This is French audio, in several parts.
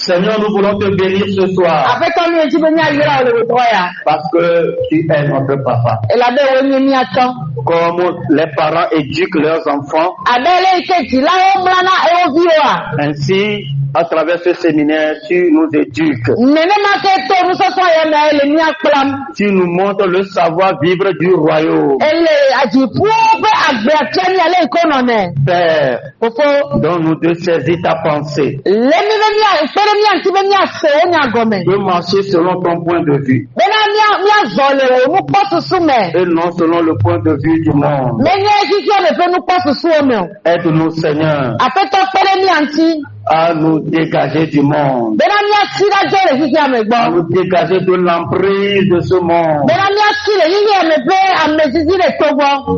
Seigneur, nous voulons te bénir ce soir. Parce que tu es notre papa. Comme les parents éduquent leurs enfants, ainsi, à travers ce séminaire, tu nous éduques. Tu nous montres le savoir-vivre du royaume. Père, donne-nous de saisir ta pensée, de marcher selon ton point de vue, et non selon le point de vue du monde. Aide-nous, Seigneur, à nous dégager du monde, à nous dégager de l'emprise de ce monde.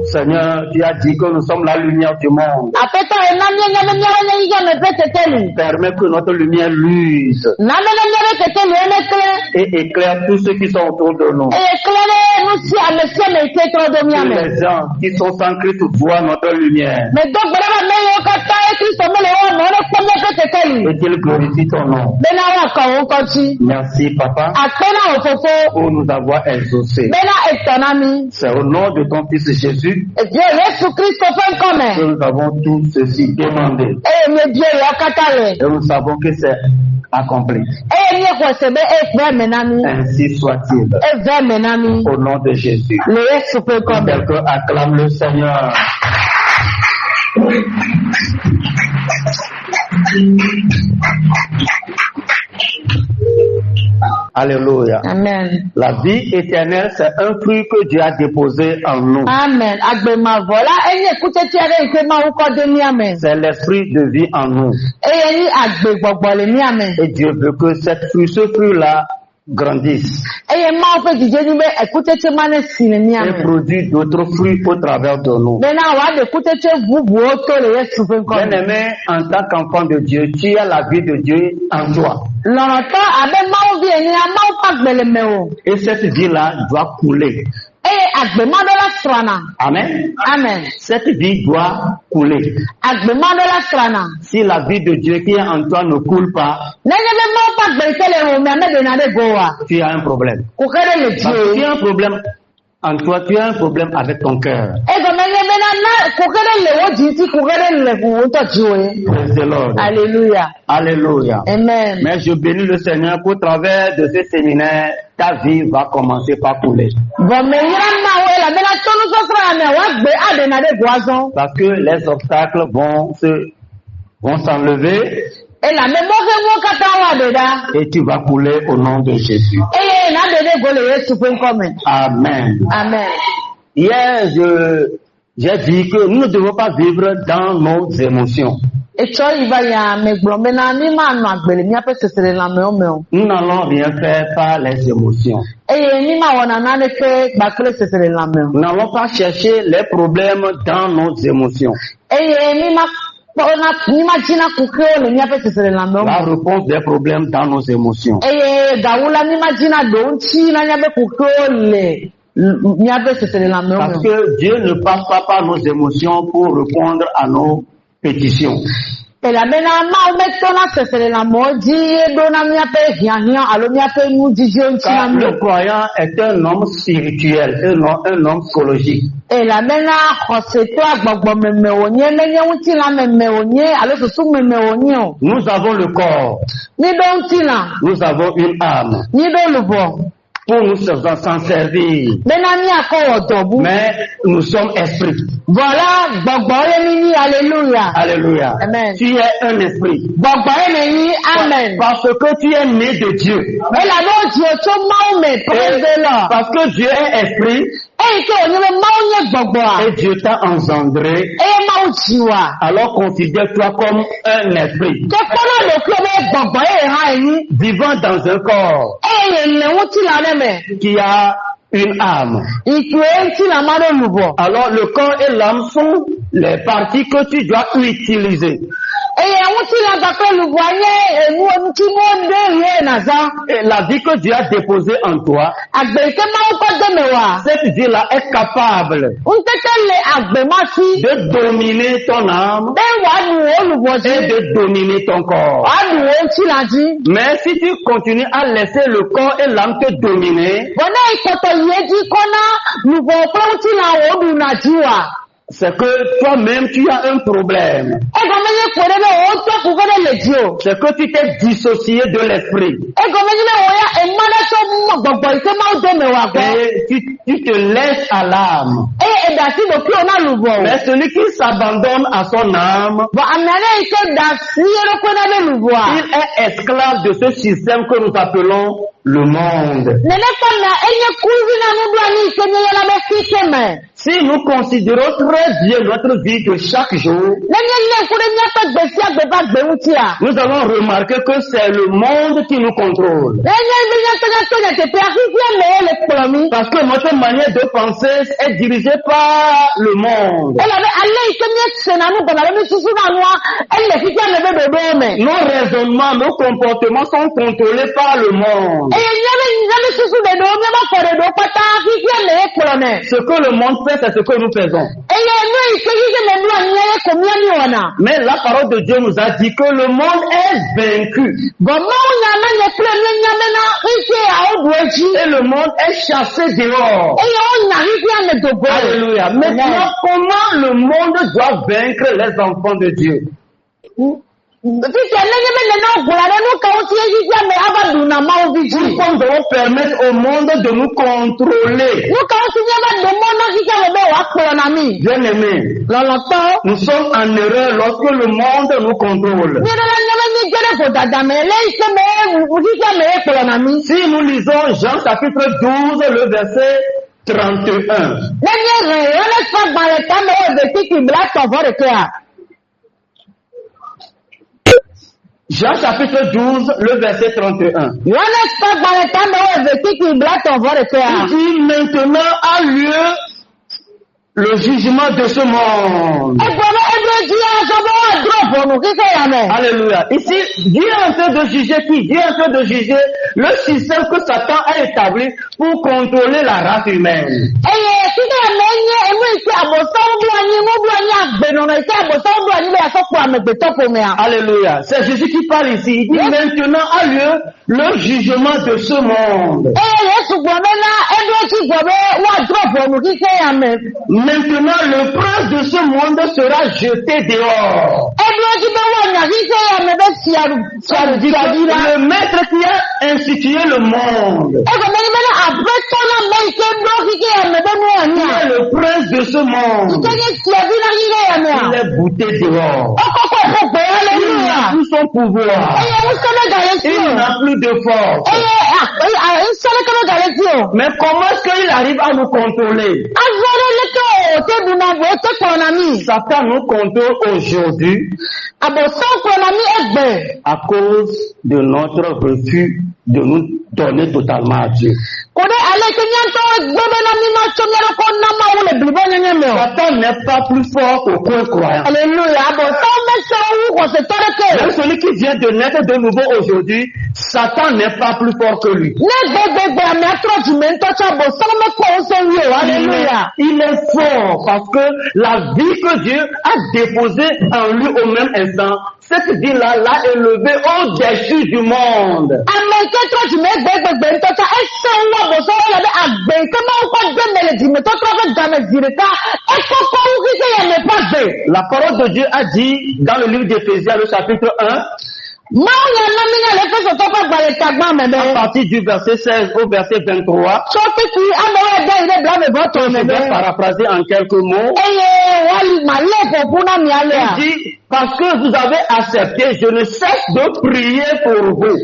Seigneur, tu as dit que nous sommes la lumière du monde. Permets que notre lumière luise et éclaire tous ceux qui sont autour de nous. Que les gens qui sont sans Christ voient notre lumière et qu'ils glorifient ton nom. Merci, Papa, pour nous avoir exaucés. C'est au nom de ton Fils Jésus que nous avons tout ceci demandé. Et nous savons que c'est accompli. Ainsi soit-il. Au nom de Jésus. Quelqu'un acclame le Seigneur. Alléluia. Amen. La vie éternelle, c'est un fruit que Dieu a déposé en nous. Amen. C'est l'esprit de vie en nous. Et Dieu veut que ce fruit-là grandisse et produit d'autres fruits au travers de nous. Bien-aimé, en tant qu'enfant de Dieu, tu as la vie de Dieu en toi. Et cette vie-là doit couler. Amen. Amen. Cette vie doit couler. Si la vie de Dieu qui est en toi ne coule pas, tu as un problème. Tu as un problème en toi, tu as un problème avec ton cœur. Praise the Lord. Alléluia. Alléluia. Amen. Mais je bénis le Seigneur qu'au travers de ce séminaire, ta vie va commencer par couler. Parce que les obstacles vont s'enlever. Et tu vas couler au nom de Jésus. Amen. Amen. Hier, j'ai dit que nous ne devons pas vivre dans nos émotions. Nous n'allons rien faire par les émotions. Nous n'allons pas chercher les problèmes dans nos émotions. La réponse des problèmes dans nos émotions. Parce que Dieu ne passe pas par nos émotions pour répondre à nos pétitions. Car le croyant est un homme spirituel et non un homme psychologique. Nous avons le corps. Nous avons une âme. Pour nous s'en servir. Mais nous sommes esprits. Voilà, alléluia. Alléluia. Amen. Tu es un esprit. Amen. Parce que tu es né de Dieu. Parce que Dieu est esprit. Et Dieu t'a engendré. Alors considère-toi comme un esprit. Vivant dans un corps. Qui a une âme. Alors le corps et l'âme sont les parties que tu dois utiliser. Et la vie que Dieu a déposée en toi, cette vie-là est capable de dominer ton âme et de dominer ton corps. Mais si tu continues à laisser le corps et l'âme te dominer, c'est que toi-même tu as un problème. C'est que tu t'es dissocié de l'esprit. Et tu te laisses à l'âme. Mais celui qui s'abandonne à son âme, il est esclave de ce système que nous appelons le monde. Si nous considérons très bien notre vie de chaque jour, nous allons remarquer que c'est le monde qui nous contrôle. Parce que notre manière de penser est dirigée par le monde. Nos raisonnements, nos comportements sont contrôlés par le monde. Ce que le monde fait, c'est ce que nous faisons. Mais la parole de Dieu nous a dit que le monde est vaincu. Et le monde est chassé dehors. Alléluia. Maintenant, comment le monde doit vaincre les enfants de Dieu? Pourquoi nous devons permettre au monde de nous contrôler? Bien aimé, nous sommes en erreur lorsque le monde nous contrôle. Si nous lisons Jean chapitre 12, le verset 31. Jean chapitre 12, le verset 31. Il dit maintenant a lieu le jugement de ce monde. Alléluia. Ici, Dieu est en train de juger qui? Dieu est en train de juger le système que Satan a établi pour contrôler la race humaine. Alléluia. C'est Jésus qui parle ici. Il dit maintenant a lieu le jugement de ce monde. Maintenant, le prince de ce monde sera jeté dehors. Le maître qui a institué le monde, qui est le prince de ce monde, il est bouté dehors. Il n'a plus son pouvoir. Il n'a plus de force. Mais comment est-ce qu'il arrive à nous contrôler? Satan nous contrôle aujourd'hui à cause de notre refus de nous donner totalement à Dieu. Satan n'est pas plus fort qu'aucun croyant. Même celui qui vient de naître de nouveau aujourd'hui, Satan n'est pas plus fort que lui. Il est fort parce que la vie que Dieu a déposée en lui au même instant, cette vie-là l'a élevé au-dessus du monde. La parole de Dieu a dit dans le livre d'Éphésiens, le chapitre 1, à partir du verset 16 au verset 23, je vais paraphraser en quelques mots. Il dit, parce que vous avez accepté, je ne cesse de prier pour vous.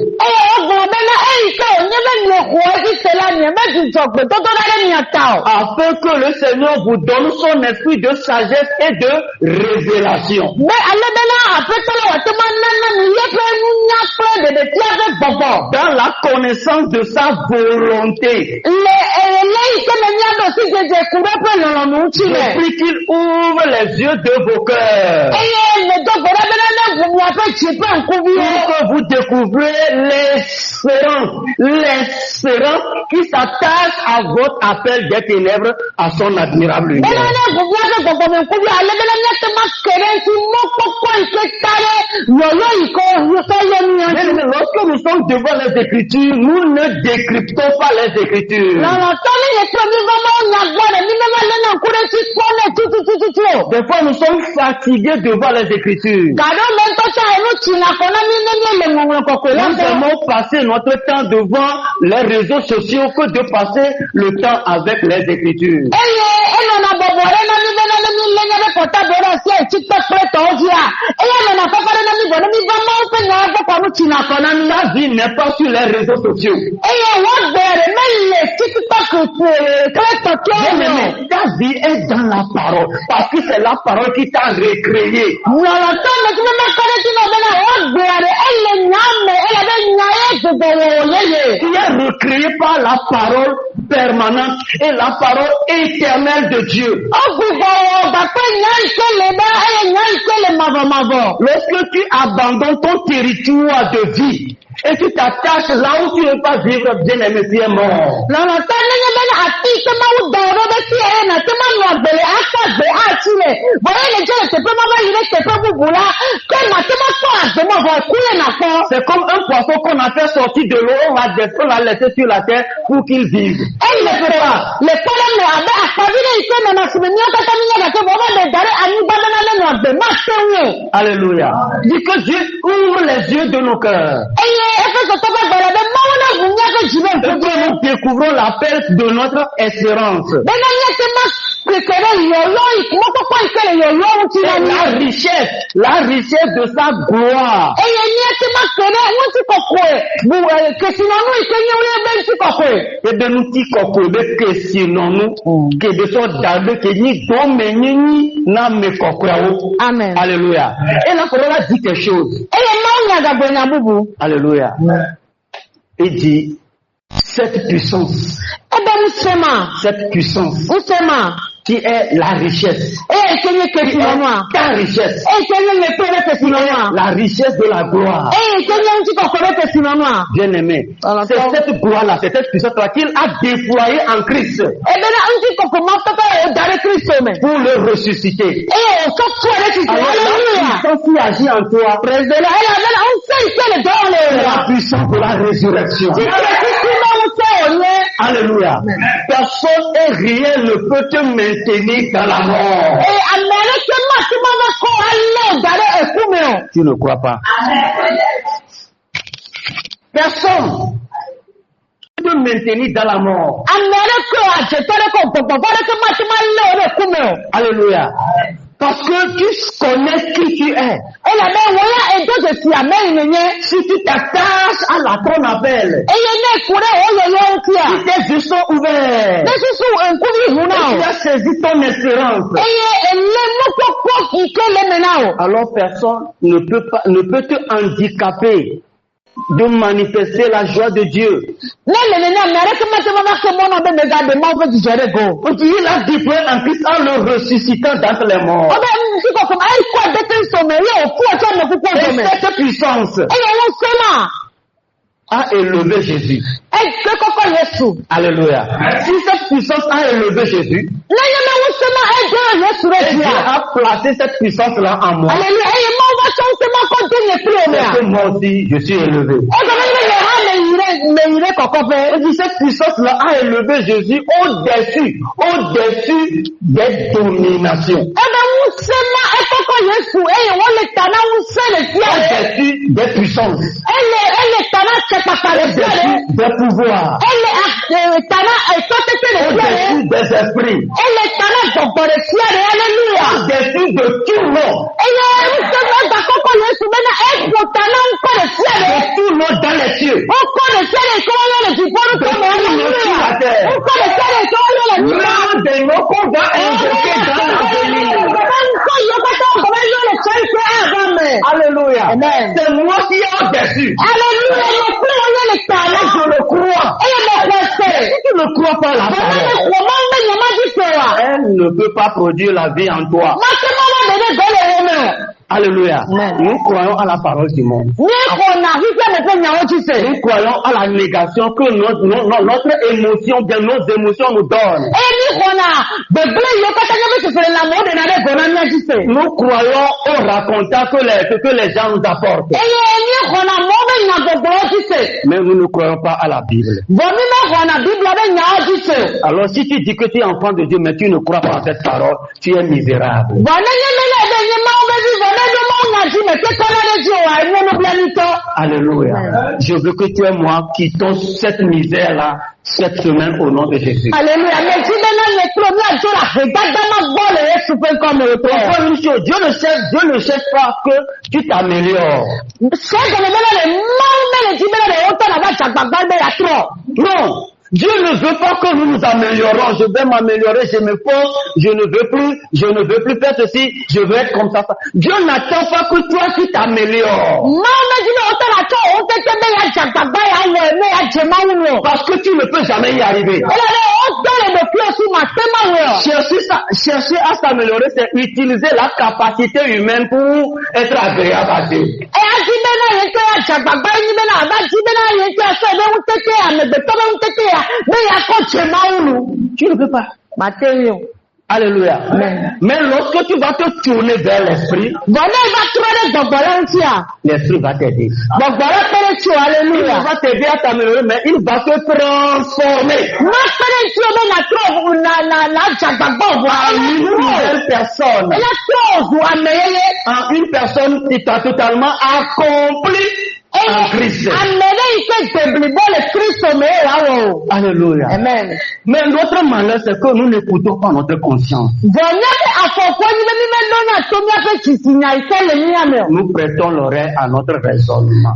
Afin que le Seigneur vous donne son esprit de sagesse et de révélation. Dans la connaissance de sa volonté. Je prie qu'il ouvre les yeux de vos cœurs. vous découvrez l'espérance qui s'attache à votre appel des ténèbres à son admirable lumière. Lorsque nous sommes devant les Écritures, nous ne décryptons pas les Écritures. Des fois, nous sommes fatigués devant les Écritures. Nous aimons passer notre temps devant les réseaux sociaux que de passer le temps avec les Écritures. Ta vie n'est pas sur les réseaux sociaux. Ta vie est dans la parole, parce que c'est la parole qui t'a recréé. Tu es recréé par la parole permanente et la parole éternelle de Dieu. Lorsque tu abandonnes ton territoire de vie et tu t'attaches là où tu ne veux pas vivre, bien aimé, tu es mort. C'est comme un poisson qu'on a fait sortir de l'eau, on l'a laissé sur la terre pour qu'il vive. Il ne peut pas. Alléluia. Dis que Dieu ouvre les yeux de nos cœurs. Et nous découvrons l'appel de notre espérance. La richesse de sa gloire. Et de nous qui questionnons-nous, que de sorte d'arbre que ni domini n'a me Amen. Alléluia. Et la parole a dit quelque chose. Alléluia. Il dit, cette puissance qui est la richesse, ta richesse, la richesse de la gloire. Bien aimé, c'est cette gloire-là, c'est cette puissance-là qu'il a déployée en Christ pour le ressusciter. Alors, la puissance qui agit en toi, c'est la puissance de la résurrection. Alléluia. Personne et rien ne peut te maintenir dans la mort. Tu ne crois pas. Personne ne peut te maintenir dans la mort. Alléluia. Parce que tu connais qui tu es. Si tu t'attaches à ton appel, si tes yeux sont ouverts, tu as saisi ton espérance, alors personne ne peut te handicaper de manifester la joie de Dieu. Il a déployé en Christ en le ressuscitant d'entre les morts. Et cette puissance a élevé Jésus. Alléluia. Si cette puissance a élevé Jésus, et Dieu a placé cette puissance-là en moi, c'est que moi aussi je suis élevé. Et cette puissance-là a élevé Jésus au-dessus des dominations. Au-dessus des puissances. Au-dessus des pouvoirs. Au-dessus des esprits. Au-dessus de tout nom. De tout nom dans les cieux. De tout nom sur la terre. L'un de nos qu'on va invoquer dans l'avenir. Alléluia. C'est moi qui ai au-dessus. Alléluia. Je le crois. Si tu ne crois pas la parole, elle ne peut pas produire la vie en toi. Alléluia. Nous croyons à la parole du monde. Nous croyons à la négation que notre émotion, bien nos émotions nous donnent. Nous croyons au racontage que les gens nous apportent. Mais nous ne croyons pas à la Bible. Alors si tu dis que tu es enfant de Dieu, mais tu ne crois pas à cette parole, tu es misérable. Alléluia. Je veux que tu et moi quittons cette misère-là cette semaine au nom de Jésus. Alléluia. Une chose, Dieu ne cherche pas que tu t'améliores. Non. Dieu ne veut pas que nous nous améliorons. Je vais m'améliorer, je me force, je ne veux plus faire ceci, je veux être comme ça. Dieu n'attend pas que toi tu t'améliores. Parce que tu ne peux jamais y arriver. Chercher à s'améliorer, c'est utiliser la capacité humaine pour être agréable à Dieu. Tu ne peux pas. Alléluia. Mais lorsque tu vas te tourner vers l'esprit, l'esprit va t'aider. Il va t'aider à t'améliorer, mais il va te transformer en une personne qui t'a totalement accompli en Christ. Alléluia. Amen. Mais notre malheur, c'est que nous n'écoutons pas notre conscience. Nous prêtons l'oreille à notre raisonnement.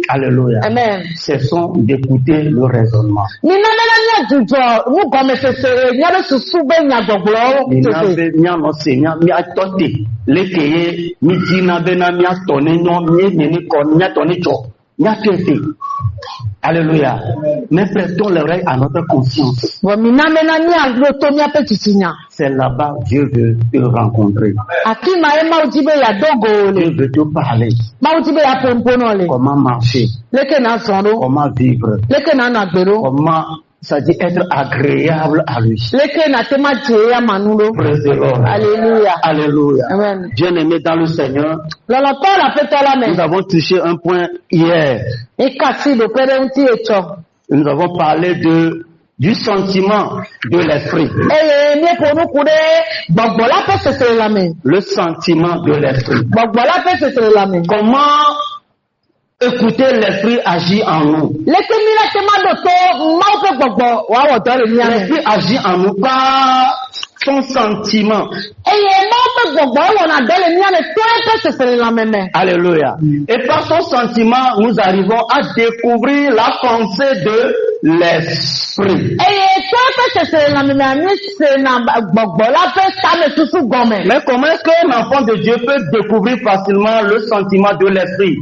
Alléluia. Amen. Cessons d'écouter le raisonnement. Alléluia. Mais prêtons l'oreille à notre conscience. C'est là-bas Dieu veut te rencontrer. Dieu veut te parler. Comment marcher? Comment vivre? Comment ça dit être agréable à lui. Alléluia. Alléluia. Amen. Bien-aimé dans le Seigneur, nous avons touché un point hier. Nous avons parlé du sentiment de l'esprit. Le sentiment de l'esprit. Comment écouter l'esprit agir en nous. L'esprit agit en nous par son sentiment. Alléluia. Et par son sentiment, nous arrivons à découvrir la pensée de l'esprit. Mais comment est-ce qu'un enfant de Dieu peut découvrir facilement le sentiment de l'esprit?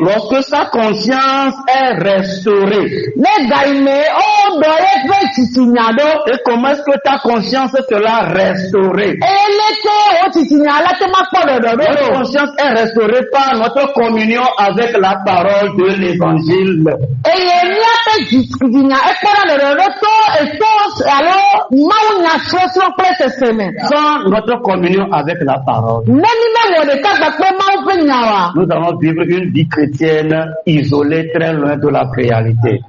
Lorsque sa conscience est restaurée. Et comment est-ce que ta conscience sera restaurée? Notre conscience est restaurée par notre communion avec la parole de l'évangile. Sans notre communion avec la parole, nous allons vivre une vie chrétienne isolée, très loin de la réalité.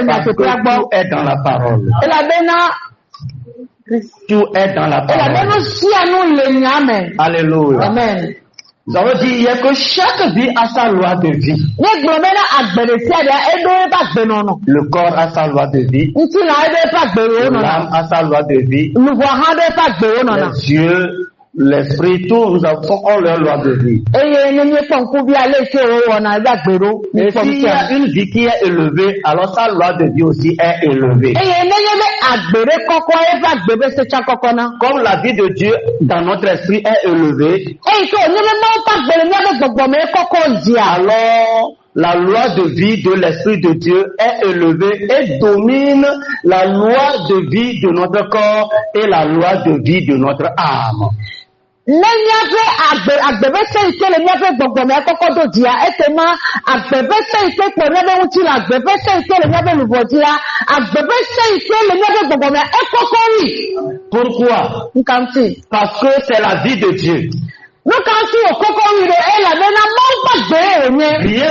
Parce que tout est dans la parole. Tout est dans la parole. Alléluia. Amen. Nous avons dit hier que chaque vie a sa loi de vie. Le corps a sa loi de vie. L'âme a sa loi de vie. Les yeux, l'esprit, tout, nous avons leur loi de vie. Et s'il y a une vie qui est élevée, alors sa loi de vie aussi est élevée. Comme la vie de Dieu dans notre esprit est élevée, alors la loi de vie de l'Esprit de Dieu est élevée et domine la loi de vie de notre corps et la loi de vie de notre âme. Pourquoi? Parce que c'est la vie de Dieu. Rien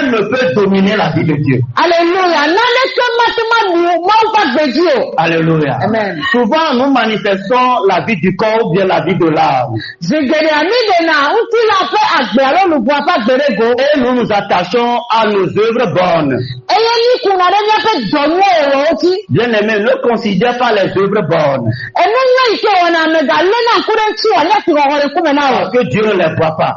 ne peut dominer la vie de Dieu. Alléluia. Alléluia. Amen. Souvent nous manifestons la vie du corps ou bien la vie de l'âme. Et nous nous attachons à nos œuvres bonnes. Bien aimé, ne considère pas les œuvres bonnes. Parce que Dieu ne les voit pas.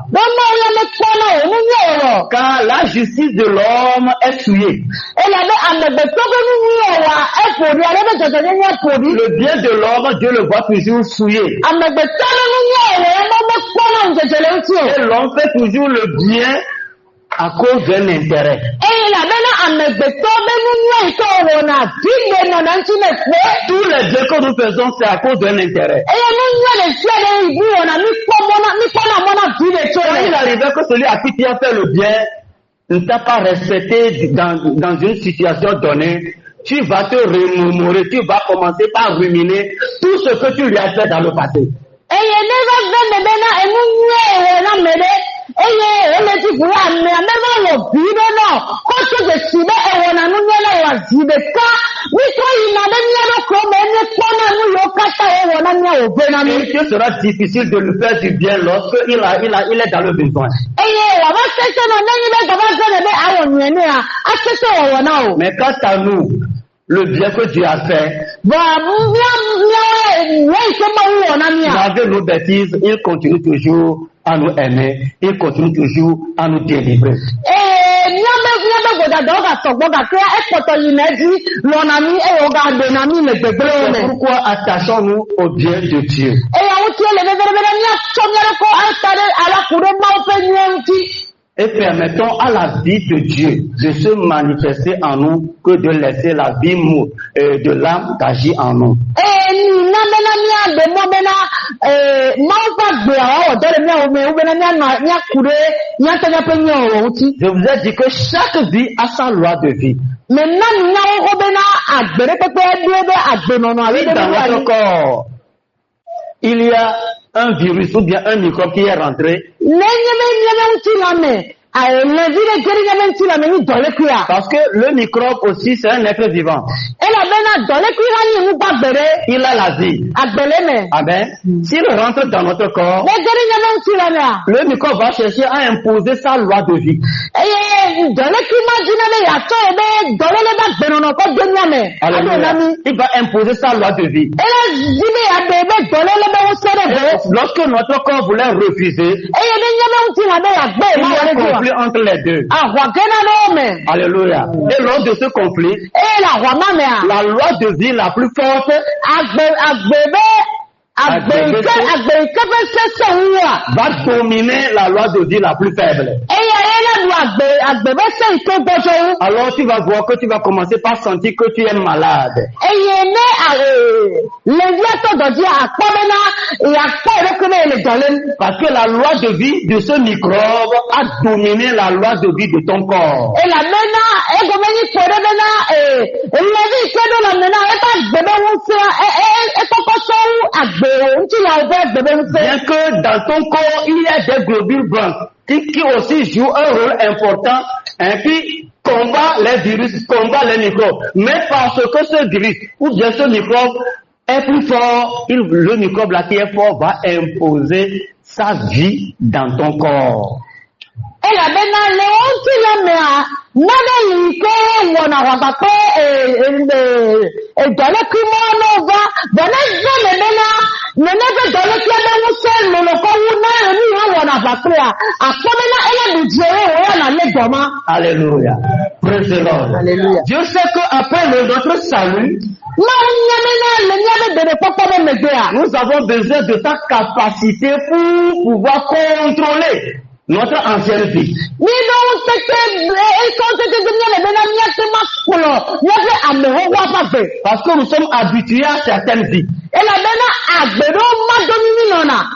Car la justice de l'homme est souillée. Le bien de l'homme, Dieu le voit toujours souillé. Et l'homme fait toujours le bien à cause d'un intérêt. Tous les biens que nous faisons, c'est à cause d'un intérêt. Quand il arrivait que celui à qui tu as fait le bien ne t'a pas respecté dans une situation donnée, tu vas te remémorer, tu vas commencer par ruminer tout ce que tu lui as fait dans le passé. Et ce sera difficile de lui faire du bien lorsqu'il est dans le besoin. Mais quant à nous, le bien que Dieu a fait, malgré nos bêtises, il continue toujours à nous aimer, il continue toujours à nous délivrer. Pourquoi attachons-nous au bien de Dieu? Et permettons à la vie de Dieu de se manifester en nous que de laisser la vie de l'âme d'agir en nous. Je vous ai dit que chaque vie a sa loi de vie. Dans notre corps, il y a un virus ou bien un microbe qui est rentré. Parce que le microbe aussi, c'est un être vivant. Il a la vie. Amen. S'il rentre dans notre corps, le microbe va chercher à imposer sa loi de vie. Alléluia. Il va imposer sa loi de vie. Lorsque notre corps voulait refuser, il y a un conflit entre les deux. Alléluia. Et lors de ce conflit, la loi de vie la plus forte va dominer la loi de vie la plus faible. Alors tu vas voir que tu vas commencer par sentir que tu es malade. Parce que la loi de vie de ce microbe a dominé la loi de vie de ton corps. Bien que dans ton corps il y a des globules blancs qui aussi jouent un rôle important et qui combat les virus, combat les microbes. Mais parce que ce virus ou bien ce microbe est plus fort, le microbe là qui est fort va imposer sa vie dans ton corps. Alléluia. Praise the Lord. Alléluia. Dieu sait qu'après notre salut, nous avons besoin de ta capacité pour pouvoir contrôler notre ancienne vie. Parce que nous sommes habitués à certaines vies.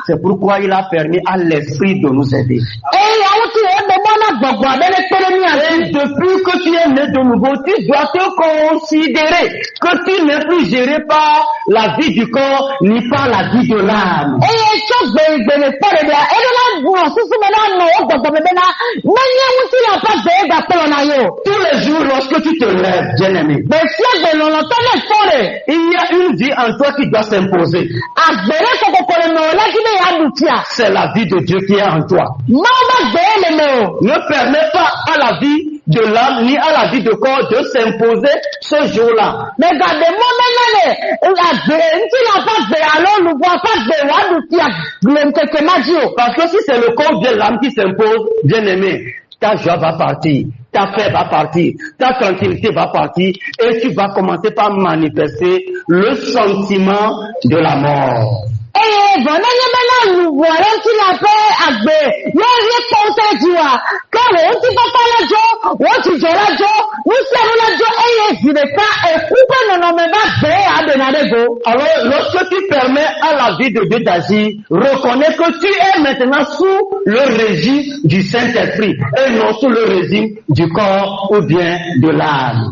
C'est pourquoi il a permis à l'esprit de nous aider. Et depuis que tu es né de nouveau, tu dois te considérer que tu n'es plus géré par la vie du corps ni par la vie de l'âme. Tous les jours, lorsque tu te lèves, bien-aimé, il y a une vie en toi qui doit s'imposer. C'est la vie de Dieu qui est en toi. Ne permets pas à la vie de l'âme ni à la vie de corps de s'imposer ce jour-là. Parce que si c'est le corps de l'âme qui s'impose, bien-aimé, ta joie va partir, ta paix va partir, ta tranquillité va partir et tu vas commencer par manifester le sentiment de la mort. Alors, lorsque tu permets à la vie de Dieu d'agir, reconnais que tu es maintenant sous le régime du Saint-Esprit et non sous le régime du corps ou bien de l'âme.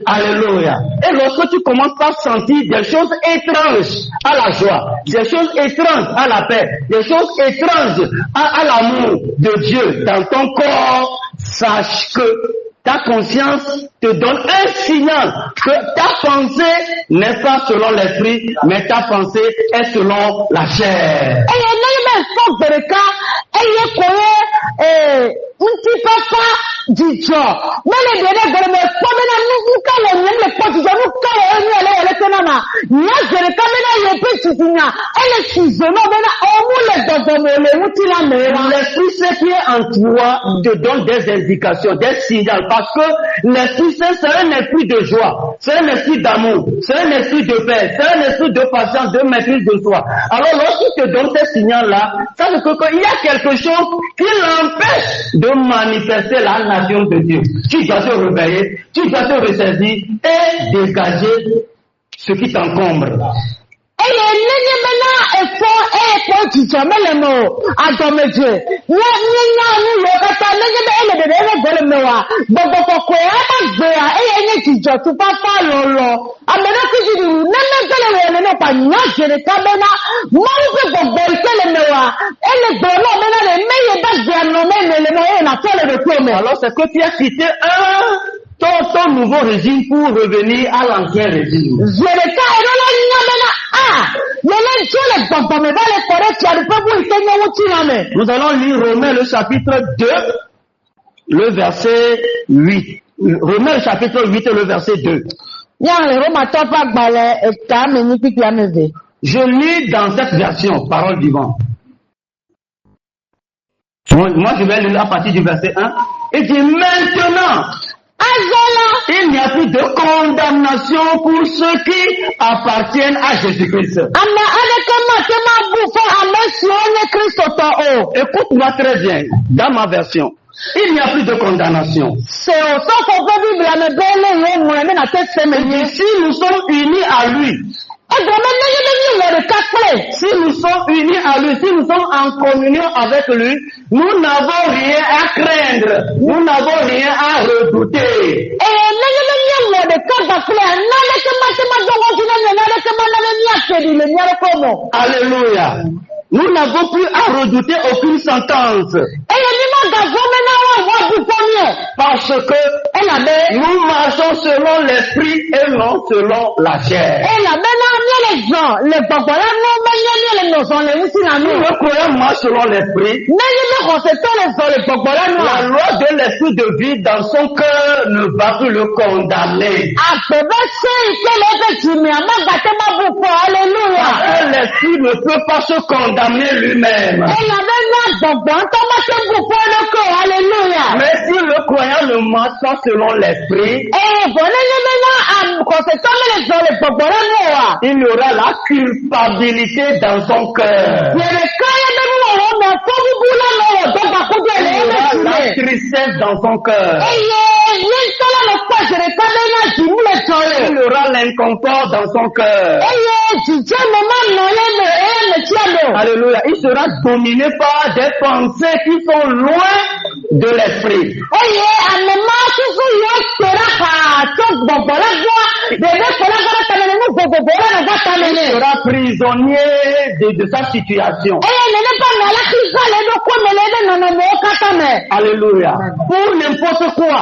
Alléluia. Et lorsque tu commences à sentir des choses étranges à la joie, des choses étranges à la paix, des choses étranges à l'amour de Dieu dans ton corps, sache que ta conscience te donne un signal que ta pensée n'est pas selon l'esprit, mais ta pensée est selon la chair. L'Esprit Saint qui est en toi te donne des indications, des signaux, parce que l'Esprit Saint c'est un esprit de joie, c'est un esprit d'amour, c'est un esprit de paix, c'est un esprit de patience, de maîtrise de soi. Alors lorsqu'il te donne ces signaux-là, ça veut dire qu'il y a quelque chose qui l'empêche de manifester la nature de Dieu. Tu dois te réveiller, tu dois te ressaisir et dégager ce qui t'encombre. Alors c'est que tu as quitté ton nouveau régime pour revenir à l'ancien régime. Nous allons lire Romains le chapitre 2, le verset 8. Romains le chapitre 8 et le verset 2. Je lis dans cette version, parole vivante. Moi, je vais lire à partir du verset 1. Il dit maintenant, il n'y a plus de condamnation pour ceux qui appartiennent à Jésus-Christ. Écoute-moi très bien, dans ma version. Il n'y a plus de condamnation. Si nous sommes unis à lui, si nous sommes unis à lui, si nous sommes en communion avec lui, nous n'avons rien à craindre, nous n'avons rien à redouter. Alléluia. Nous n'avons plus à redouter aucune sentence. Parce que nous marchons selon l'esprit et non selon la chair. Nous croyons moi selon l'esprit. La loi de l'esprit de vie dans son cœur ne va plus le condamner. L'esprit ne peut pas se condamner lui-même. Mais si le croyant ne marche pas selon l'esprit, il aura la culpabilité dans son cœur. Il aura la tristesse dans son cœur. Il aura l'inconfort dans son cœur. Alléluia. Il sera dominé par des pensées qui sont loin de l'esprit. Il sera prisonnier de sa situation. Alléluia. Pour n'importe quoi.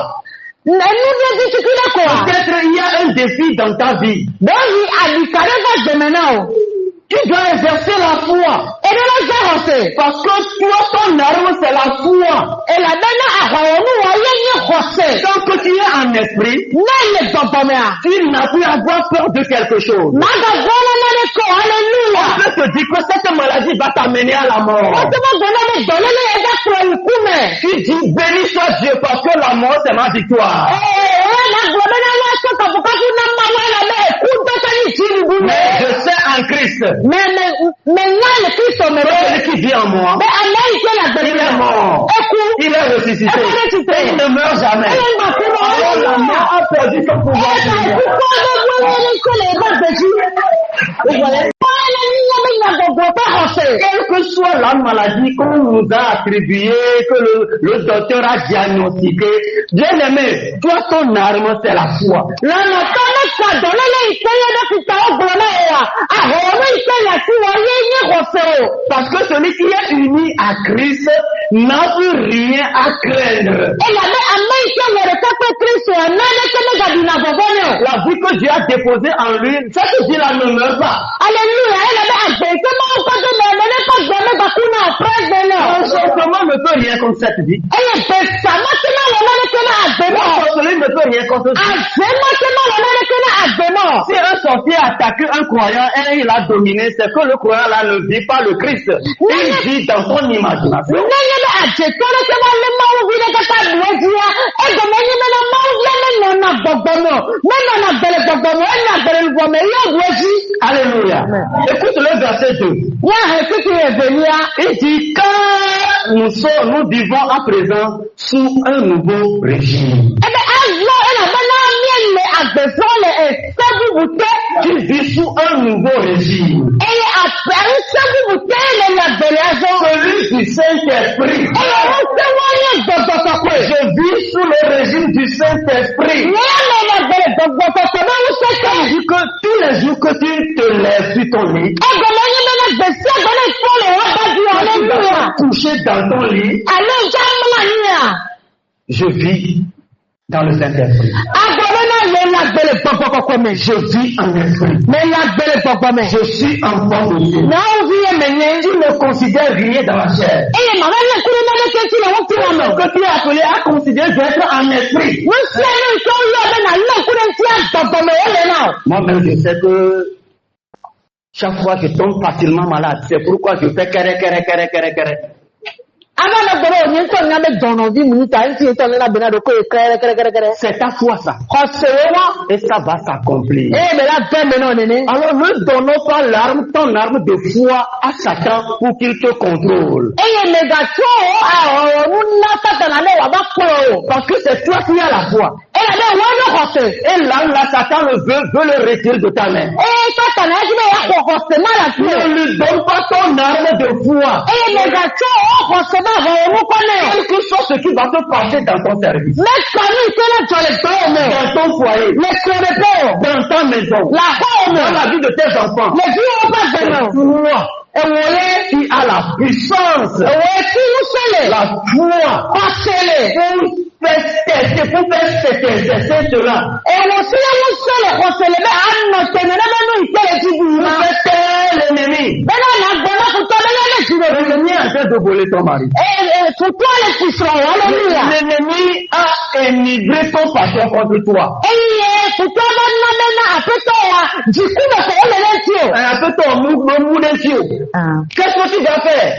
Peut-être il y a un défi dans ta vie. Tu dois exercer la foi. Parce que toi, ton arme, c'est la foi. Tant que tu es en esprit, tu n'as plus à avoir peur de quelque chose. On peut te dire que cette maladie va t'amener à la mort. Tu dis, béni soit Dieu, parce que la mort, c'est ma victoire. Mais je sais en Christ. Celui qui vit en moi, il est mort. Il est ressuscité. Il ne meurt jamais. La mort a perdu son pouvoir. Quelle que soit la maladie qu'on nous a attribuée, que le docteur a diagnostiqué, bien aimé, toi ton arme c'est la foi. Parce que celui qui est uni à Christ n'a plus rien à craindre. La vie que Dieu a déposée en lui, cette vie-là ne meurt pas. L'enchantement ne peut rien contre cette vie. Celui ne peut rien contre cette vie. Si un sorcier attaque un croyant et il a dominé, c'est que le croyant là ne vit pas le Christ. Il vit dans son imagination. Alléluia. Écoute le verset 2. Il dit, car nous vivons à présent sous un nouveau régime. Tu vis sous un nouveau régime. Celui du Saint-Esprit. Je vis sous le régime du Saint-Esprit. C'est-à-dire que tous les jours que tu te lèves sur ton lit, tu vas coucher dans ton lit. Je vis dans le Saint-Esprit. Je vis en esprit. Je suis enfant de Dieu. Tu ne considères rien dans la chair. Que tu es appelé à considérer d'être en esprit. Moi-même, je sais que chaque fois je tombe facilement malade. C'est pourquoi je fais kéré. C'est ta foi ça. Et ça va s'accomplir. Alors ne donnons pas ton arme de foi à Satan pour qu'il te contrôle. Parce que c'est toi qui as la foi. Et là, Satan veut le retirer de ta main. Ne lui donne pas ton arme de foi. Quel que soit ce qui va te passer dans ton service, dans ton foyer, dans ta maison, dans la vie de tes enfants, qui a la puissance, la foi, pour faire cela. L'ennemi. L'ennemi est en train de voler ton mari. L'ennemi a émigré ton passion contre toi. Qu'est-ce que tu vas faire?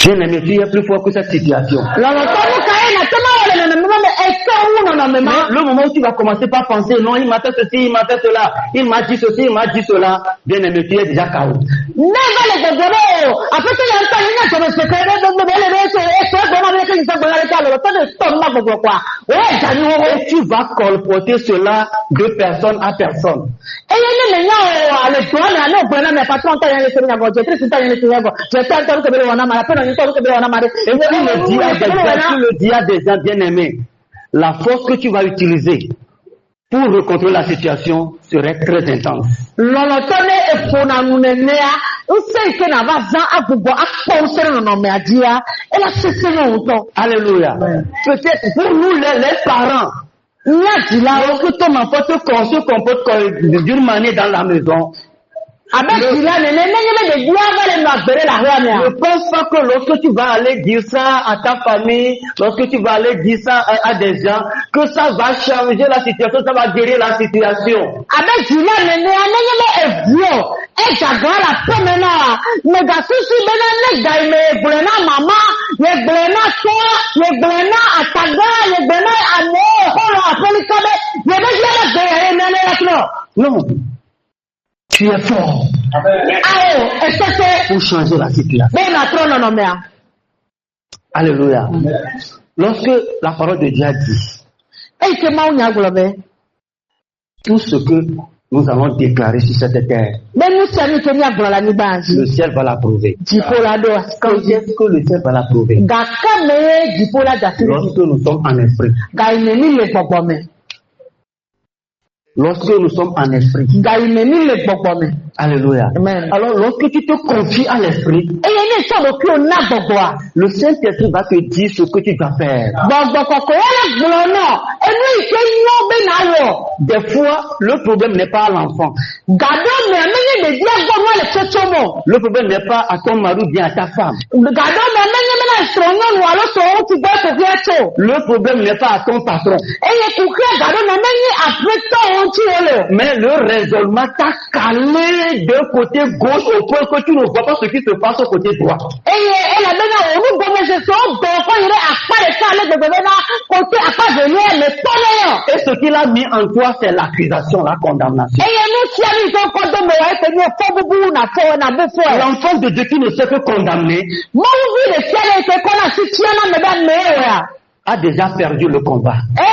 Bien-aimé, tu es plus fort que cette situation. Le moment où tu vas commencer par penser, non, il m'a fait ceci, il m'a fait cela, il m'a dit ceci, il m'a dit cela, bien-aimé, tu es déjà KO. Et tu vas colporter cela de personne à personne. Tu le dis à des gens bien-aimés. La force que tu vas utiliser pour rencontrer la situation serait très intense. Alléluia. Peut-être pour nous les parents, lorsque ton enfant se comporte d'une manière dans la maison, ne pense pas que lorsque tu vas aller dire ça à ta famille, lorsque tu vas aller dire ça à des gens, que ça va changer la situation, ça va guérir la situation. Non. Tu es fort pour changer la situation. Alléluia. Lorsque la parole de Dieu a dit, tout ce que nous allons déclarer sur cette terre, le ciel va l'approuver. Quand est-ce que le ciel va l'approuver? Lorsque nous sommes en esprit. Lorsque nous sommes en esprit. Alléluia. Amen. Alors, lorsque tu te confies à l'esprit, le Saint-Esprit va te dire ce que tu dois faire. Des fois, le problème n'est pas à l'enfant. Le problème n'est pas à ton mari ou bien à ta femme. Le problème n'est pas à ton patron. Mais le raisonnement t'a calé de côté gauche au point que tu ne vois pas ce qui se passe au côté droit. Et ce qu'il a mis en toi, c'est l'accusation, la condamnation. L'enfant de Dieu qui ne sait que condamner a déjà perdu le combat. Il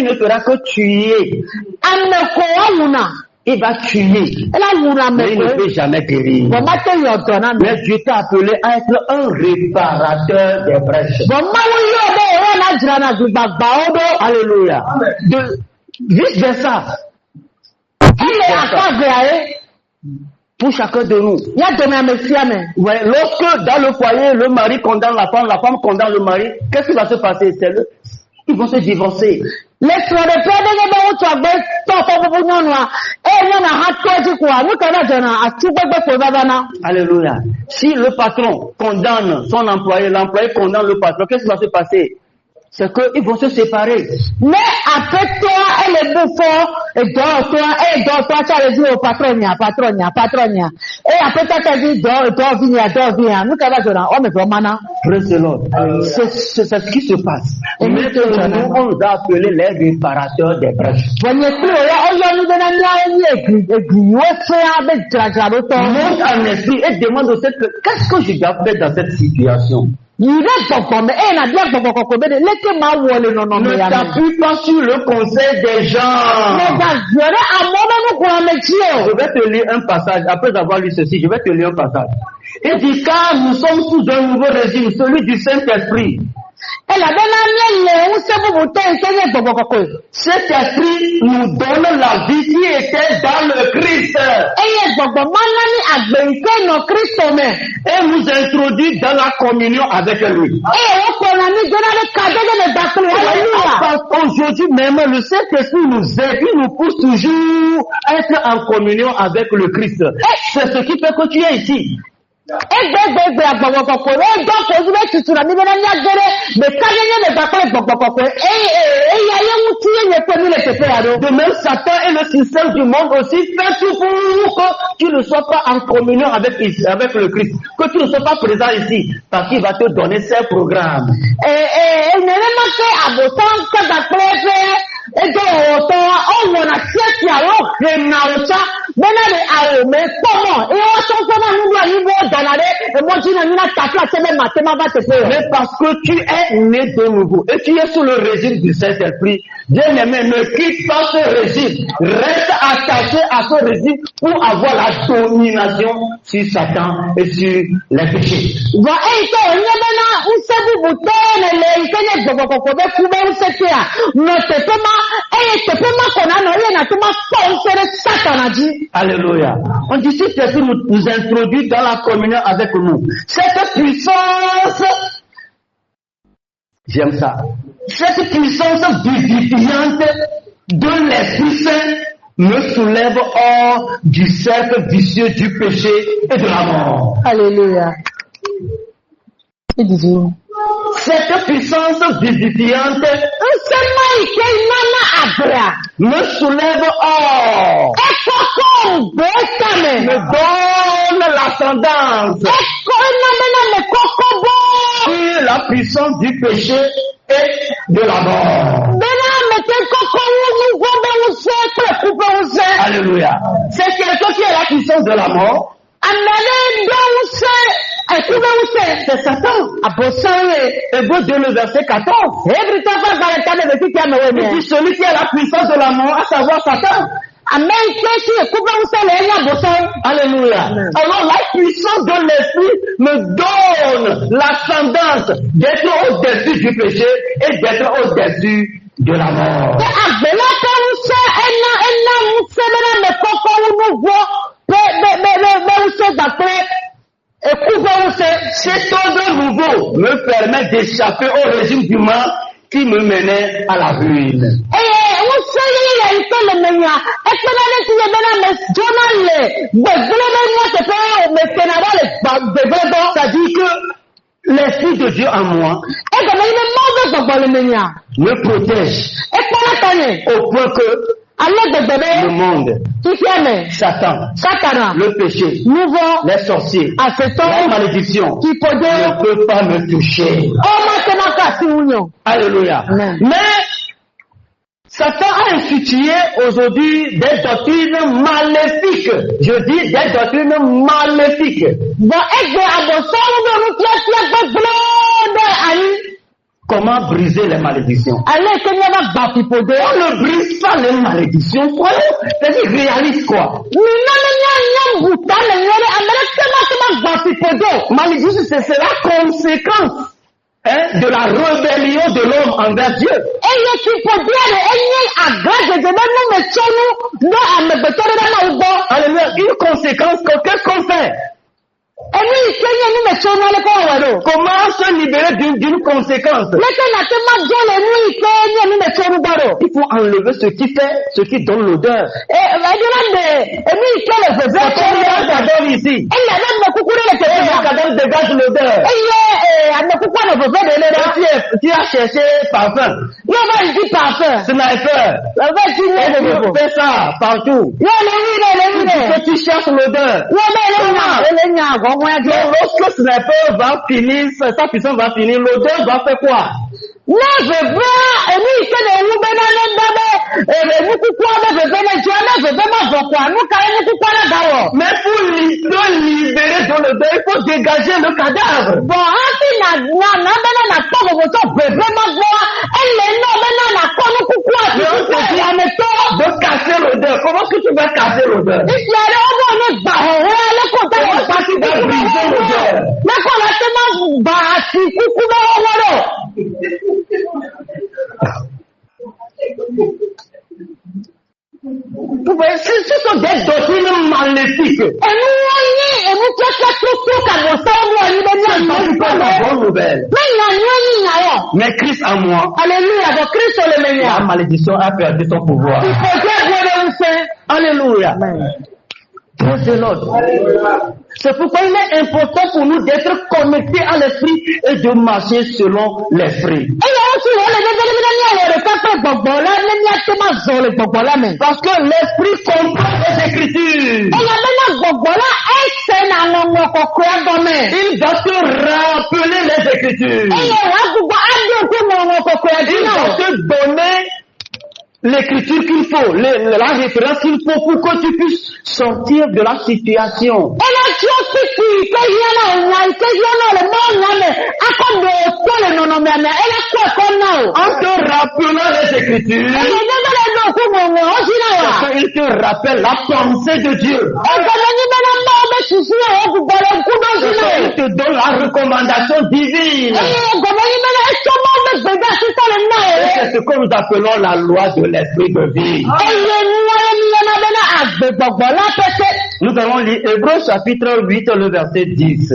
ne fera que tuer. Il va tuer. Mais il ne peut jamais guérir. Mais Dieu t'a appelé à être un réparateur des brèches. Alléluia. Vice versa. Pour chacun de nous. Ouais, lorsque dans le foyer, le mari condamne la femme condamne le mari, qu'est-ce qui va se passer? Ils vont se divorcer. Alléluia. Si le patron condamne son employé, l'employé condamne le patron, qu'est-ce qui va se passer? C'est qu'ils vont se séparer. Mais après toi, elle est bouffon, et dors, toi, tu as dit au patronia. Et après toi, tu as dit, dors, viens. Nous, on me promana. Praise the Lord. C'est ce qui se passe. Et maintenant, on nous a appelés les réparateurs des brèches. Monte en esprit et demande au Seigneur, qu'est-ce que je dois faire dans cette situation? Ne t'appuie pas sur le conseil des gens. Je vais te lire un passage. Après avoir lu ceci, je vais te lire un passage. Il dit, car nous sommes sous un nouveau régime, celui du Saint-Esprit. Cet esprit nous donne la vie qui était dans le Christ. Et nous introduit dans la communion avec lui. Aujourd'hui même, le Saint-Esprit nous aide, il nous pousse toujours à être en communion avec le Christ. C'est ce qui fait que tu es ici. Egbegbe agbọ̀gbọ̀kọ̀kọ̀ rẹ̀ dọ́kọ̀ ojúbẹ̀ tuntun rà níbẹ̀ ní agbẹ́rẹ́ lè káyẹ́yẹ́ lè gbàgbọ́ gbọ̀gbọ̀kọ̀kọ̀ èyí ayé ń tí yẹn pé ní lè tètè rà ló. De même, Satan et le système du monde aussi fait tout pour que tu ne sois pas en communion avec le Christ, que tu ne sois pas présent ici, parce qu'il va te donner ses programmes. Ènìyàn ṣe àbòtán kẹta pẹ́ẹ́pẹ́ ẹjọ́ ọ̀tọ̀ ọ̀wọ̀n àti ẹ̀sìn àwọn ènìyàn àwòṣá bẹ́ẹ̀ ni àwọn òmè pọ̀ mọ́ ìwọ́n tó ń sọ́nà nínú àyíwọ́ ọ̀dàlàrẹ́ èmọ́jìnà nínú àtàkì àtẹ́lẹ̀ màtẹ́má bá tẹ̀pẹ́ rẹ̀. Mais parce que tu es né de nouveau et tu es sous le régime du Saint-Esprit, bien-aimé, ne quitte pas ce régime, reste attaché à ce régime pour avoir la domination sur Satan et sur les péchés. Bon, ètò ìyẹ́bẹ́ná ń sẹ́bùbù tẹ́ẹ̀lẹ̀ ìkẹ́yẹ gbọ̀gbọ̀kọ̀kọ̀ bẹ́ kú bẹ́ ń sẹ́kẹ́ à nà tẹ̀pẹ́ má tẹ̀pẹ́ má kọ̀nà nà ọ̀yẹ́ nà tó má pọ̀ ń sẹ́rẹ́ sátana jí. Alléluia. On dit si Jésus nous introduit dans la communion avec nous. Cette puissance, j'aime ça, cette puissance vivifiante de l'Esprit Saint me soulève hors du cercle vicieux du péché et de la mort. Alléluia. Cette puissance vivifiante me soulève hors, me donne l'ascendance sur la puissance du péché et de la mort. Alléluia. C'est quelqu'un qui a la puissance de la mort. C'est Satan. Hébreux 2, le verset 14. Il dit celui qui a la puissance de la mort, à savoir Satan. Alléluia. Alors la puissance de l'esprit me donne l'ascendance d'être au-dessus du péché et d'être au-dessus de la mort. Cet ordre nouveau me permet d'échapper au régime du mal qui me menait à la ruine. C'est-à-dire que l'Esprit de Dieu en moi me protège au point que le monde, Satan, le péché, les sorciers, la malédiction ne peut pas me toucher. Alléluia. Mais Satan a institué aujourd'hui des doctrines maléfiques. Je dis des doctrines maléfiques. Comment briser les malédictions? On ne brise pas les malédictions. C'est-à-dire réalise quoi? Malédiction, c'est la conséquence de la rébellion de l'homme envers Dieu. Alléluia. Une conséquence, qu'est-ce qu'on fait? Comment se libérer d'une conséquence? Il faut enlever ce qui donne l'odeur. Cadavre ici. Cadavre dégage l'odeur. Tu as cherché parfum. Sniper. Fais ça partout. Tu cherches l'odeur. Lorsque Sniper va finir, sa puissance va finir, l'odeur va faire quoi? Mais pour libérer de l'odeur, il faut dégager le cadavre. De casser l'odeur. Comment est-ce que tu vas casser l'odeur? Comment est-ce que tu vas briser l'odeur? Ce sont des doctrines maléfiques. C'est pas la bonne nouvelle. Mais Christ en moi, la malédiction a perdu son pouvoir. Alléluia. C'est pourquoi il est important pour nous d'être connectés à l'esprit et de marcher selon l'esprit. Parce que l'esprit comprend les Écritures. Il va te rappeler les Écritures. Il va te donner l'écriture qu'il faut, la référence qu'il faut pour que tu puisses sortir de la situation. En te rappelant les Écritures, il te rappelle la pensée de Dieu. Il te donne la recommandation divine. C'est ce que nous appelons la loi de l'esprit de vie. Nous allons lire Hébreux chapitre 8, le verset 10.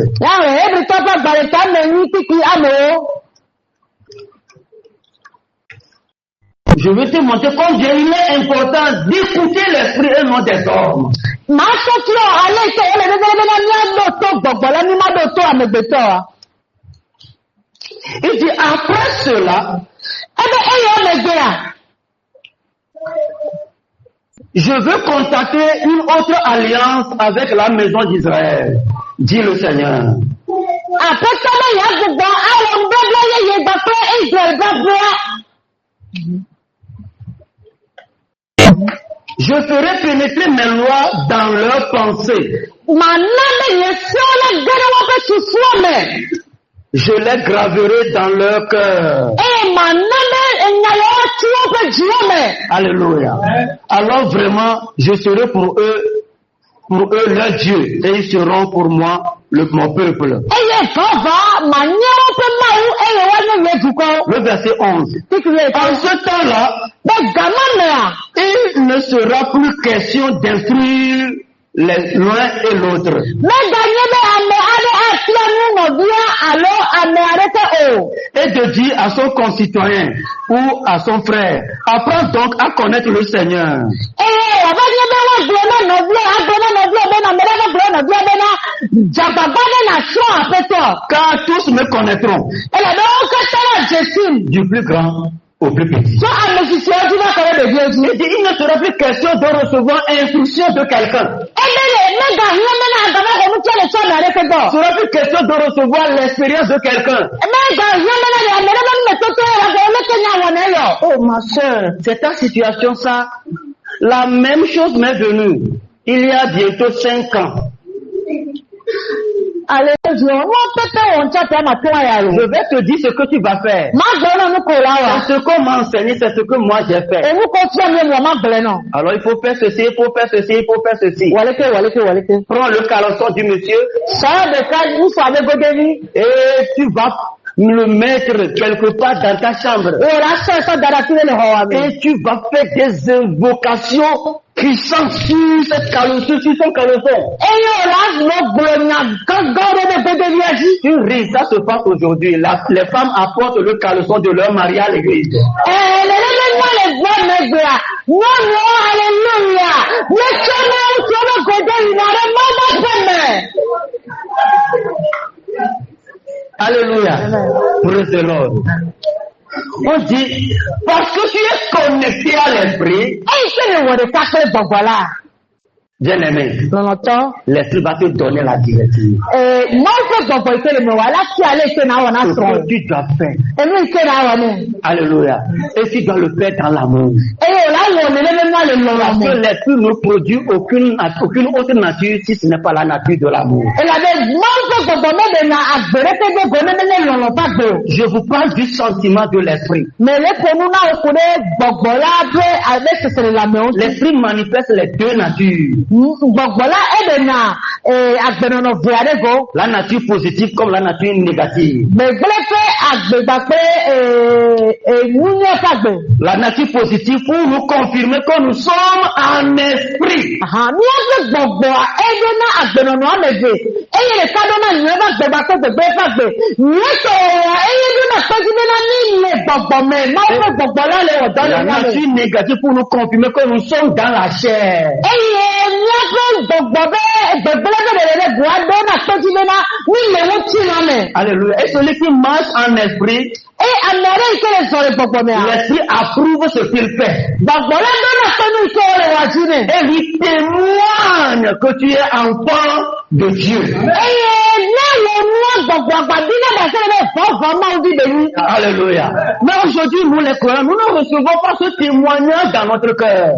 Je vais te montrer combien il est important d'écouter l'esprit et non des hommes. Il dit après cela, je veux contacter une autre alliance avec la maison d'Israël, dit le Seigneur. Je ferai pénétrer mes lois dans leurs pensées. Je les graverai dans leur cœur. Alléluia. Alors vraiment, je serai pour eux leur Dieu, et ils seront pour moi mon peuple. Le verset 11. En ce temps-là, il ne sera plus question d'instruire l'un et l'autre. Et de dire à son concitoyen ou à son frère, apprends donc à connaître le Seigneur. Car tous me connaîtront, du plus grand au plus petit. Il ne sera plus question de recevoir instruction de quelqu'un. Il ne sera plus question de recevoir l'expérience de quelqu'un. Oh ma soeur, c'est ta situation ça. La même chose m'est venue il y a bientôt 5 ans. Je vais te dire ce que tu vas faire. C'est ce qu'on m'a enseigné, c'est ce que moi j'ai fait. Alors il faut faire ceci, il faut faire ceci, il faut faire ceci. Prends le caleçon du monsieur et tu vas le mettre quelque part dans ta chambre. Et tu vas faire des invocations qui sont sur cette caleçon, sur son caleçon. Ça se passe aujourd'hui. Les femmes apportent le caleçon de leur mari à l'église. Alléluia. Praise the Lord. On dit, parce que tu es connecté à l'esprit, bien aimé, l'esprit va te donner la directive. Ce que tu dois faire. Alléluia. Et tu dois le faire dans l'amour. Parce que l'esprit ne produit aucune autre nature si ce n'est pas la nature de l'amour. Je vous parle du sentiment de l'esprit. L'esprit manifeste les deux natures. La nature positive comme la nature négative. La nature positive pour nous confirmer que nous sommes en esprit. La nature négative pour nous confirmer que nous sommes dans la chair. Alléluia. Et celui qui marche en esprit, l'esprit approuve ce qu'il fait. Et lui témoigne que tu es enfant de Dieu. Alléluia. Mais aujourd'hui, nous les croyants, nous ne recevons pas ce témoignage dans notre cœur.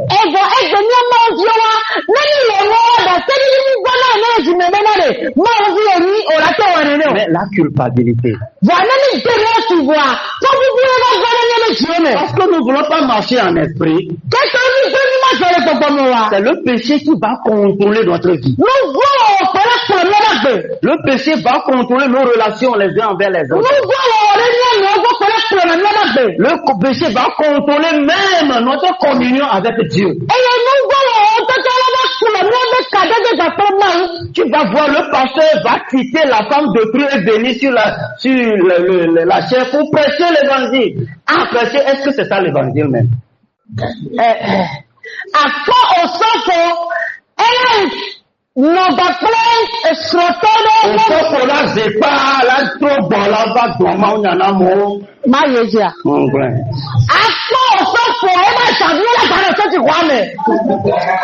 Mais la culpabilité. Parce que nous ne voulons pas marcher en esprit. C'est le péché qui va contrôler notre vie. Le péché va contrôler nos relations les uns envers les autres. Le péché va contrôler même notre communion avec Dieu. Tu vas voir, le pasteur va quitter la femme de Dieu et venir sur la chair pour prêcher l'évangile. Prêcher, est-ce que c'est ça l'évangile même?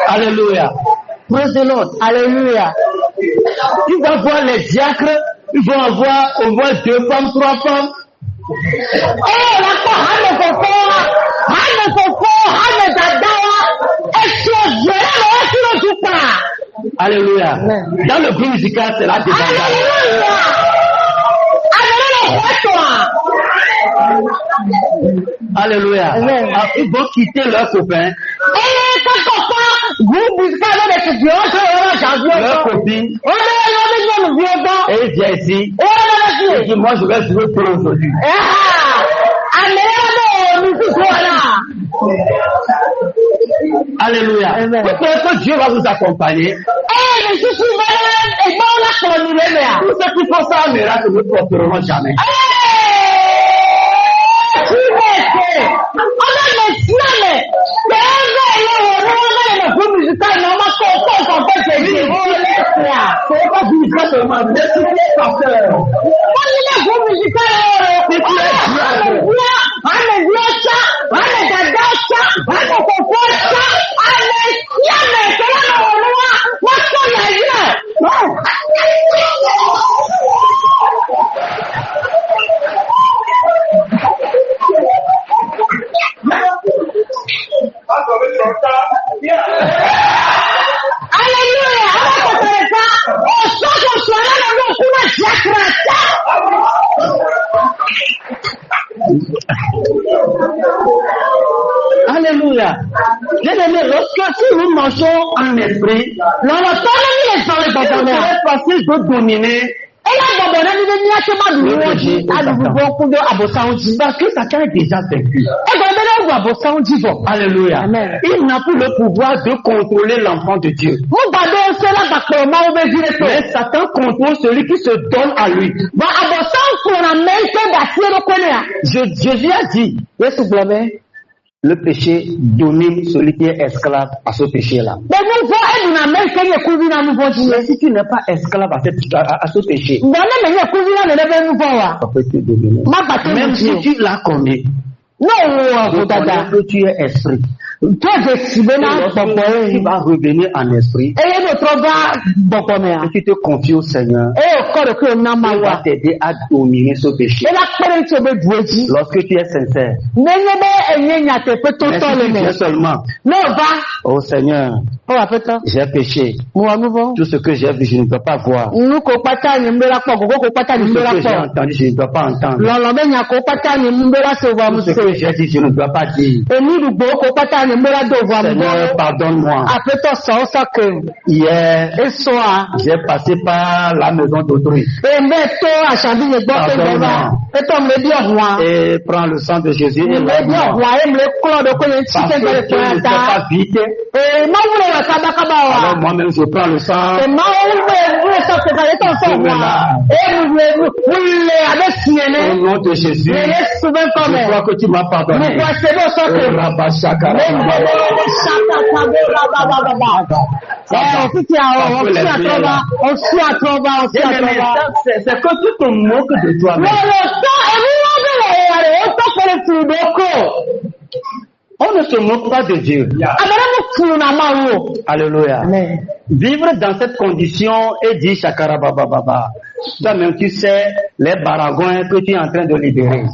Alléluia. Praise the Lord. Alléluia. Tu vas voir les diacres, ils vont avoir au moins 2 femmes, 3 femmes. Alléluia. Dans le groupe musical, c'est la débandade. Alléluia. Ils vont quitter leurs copains. Leurs copines. Et ils viennent ici. Et disent, moi je vais jouer pour aujourd'hui. Alléluia. Vous croyez que Dieu va vous accompagner? Tous ceux qui font ça en miracle ne prospéreront jamais. Alléluia. Bien-aimés, lorsque si nous marchons en esprit, c'est facile de dominer. Parce que Satan est déjà vaincu. Alléluia. Il n'a plus le pouvoir de contrôler l'enfant de Dieu. Mais Satan contrôle celui qui se donne à lui. Jésus a dit, le péché domine celui qui est esclave à ce péché-là. Mais si tu n'es pas esclave à ce péché, ça peut te dominer. Même si tu l'as commis, que tu es esprit. Il va revenir en esprit. Et tu te confies au Seigneur. Il va t'aider à dominer ce péché. Lorsque tu es sincère. Mais si tu viens seulement. Oh Seigneur, j'ai péché. Tout ce que j'ai vu, je ne peux pas voir. Tout ce que j'ai entendu, je ne peux pas entendre. Tout ce que j'ai dit, je ne peux pas dire. Seigneur, pardonne-moi. Hier, j'ai passé par la maison d'autrui. Pardonne-moi. Et prends le sang de Jésus et lave-moi. Parce que je ne sais pas vite. Alors moi-même je prends le sang. Je me lave. Au nom de Jésus, je crois que tu m'as pardonné. C'est que tu te moques de toi-même. On ne se moque pas de Dieu. Alléluia. Vivre dans cette condition et dire Shakara Baba Baba. Toi-même, tu sais les baragouins que tu es en train de libérer.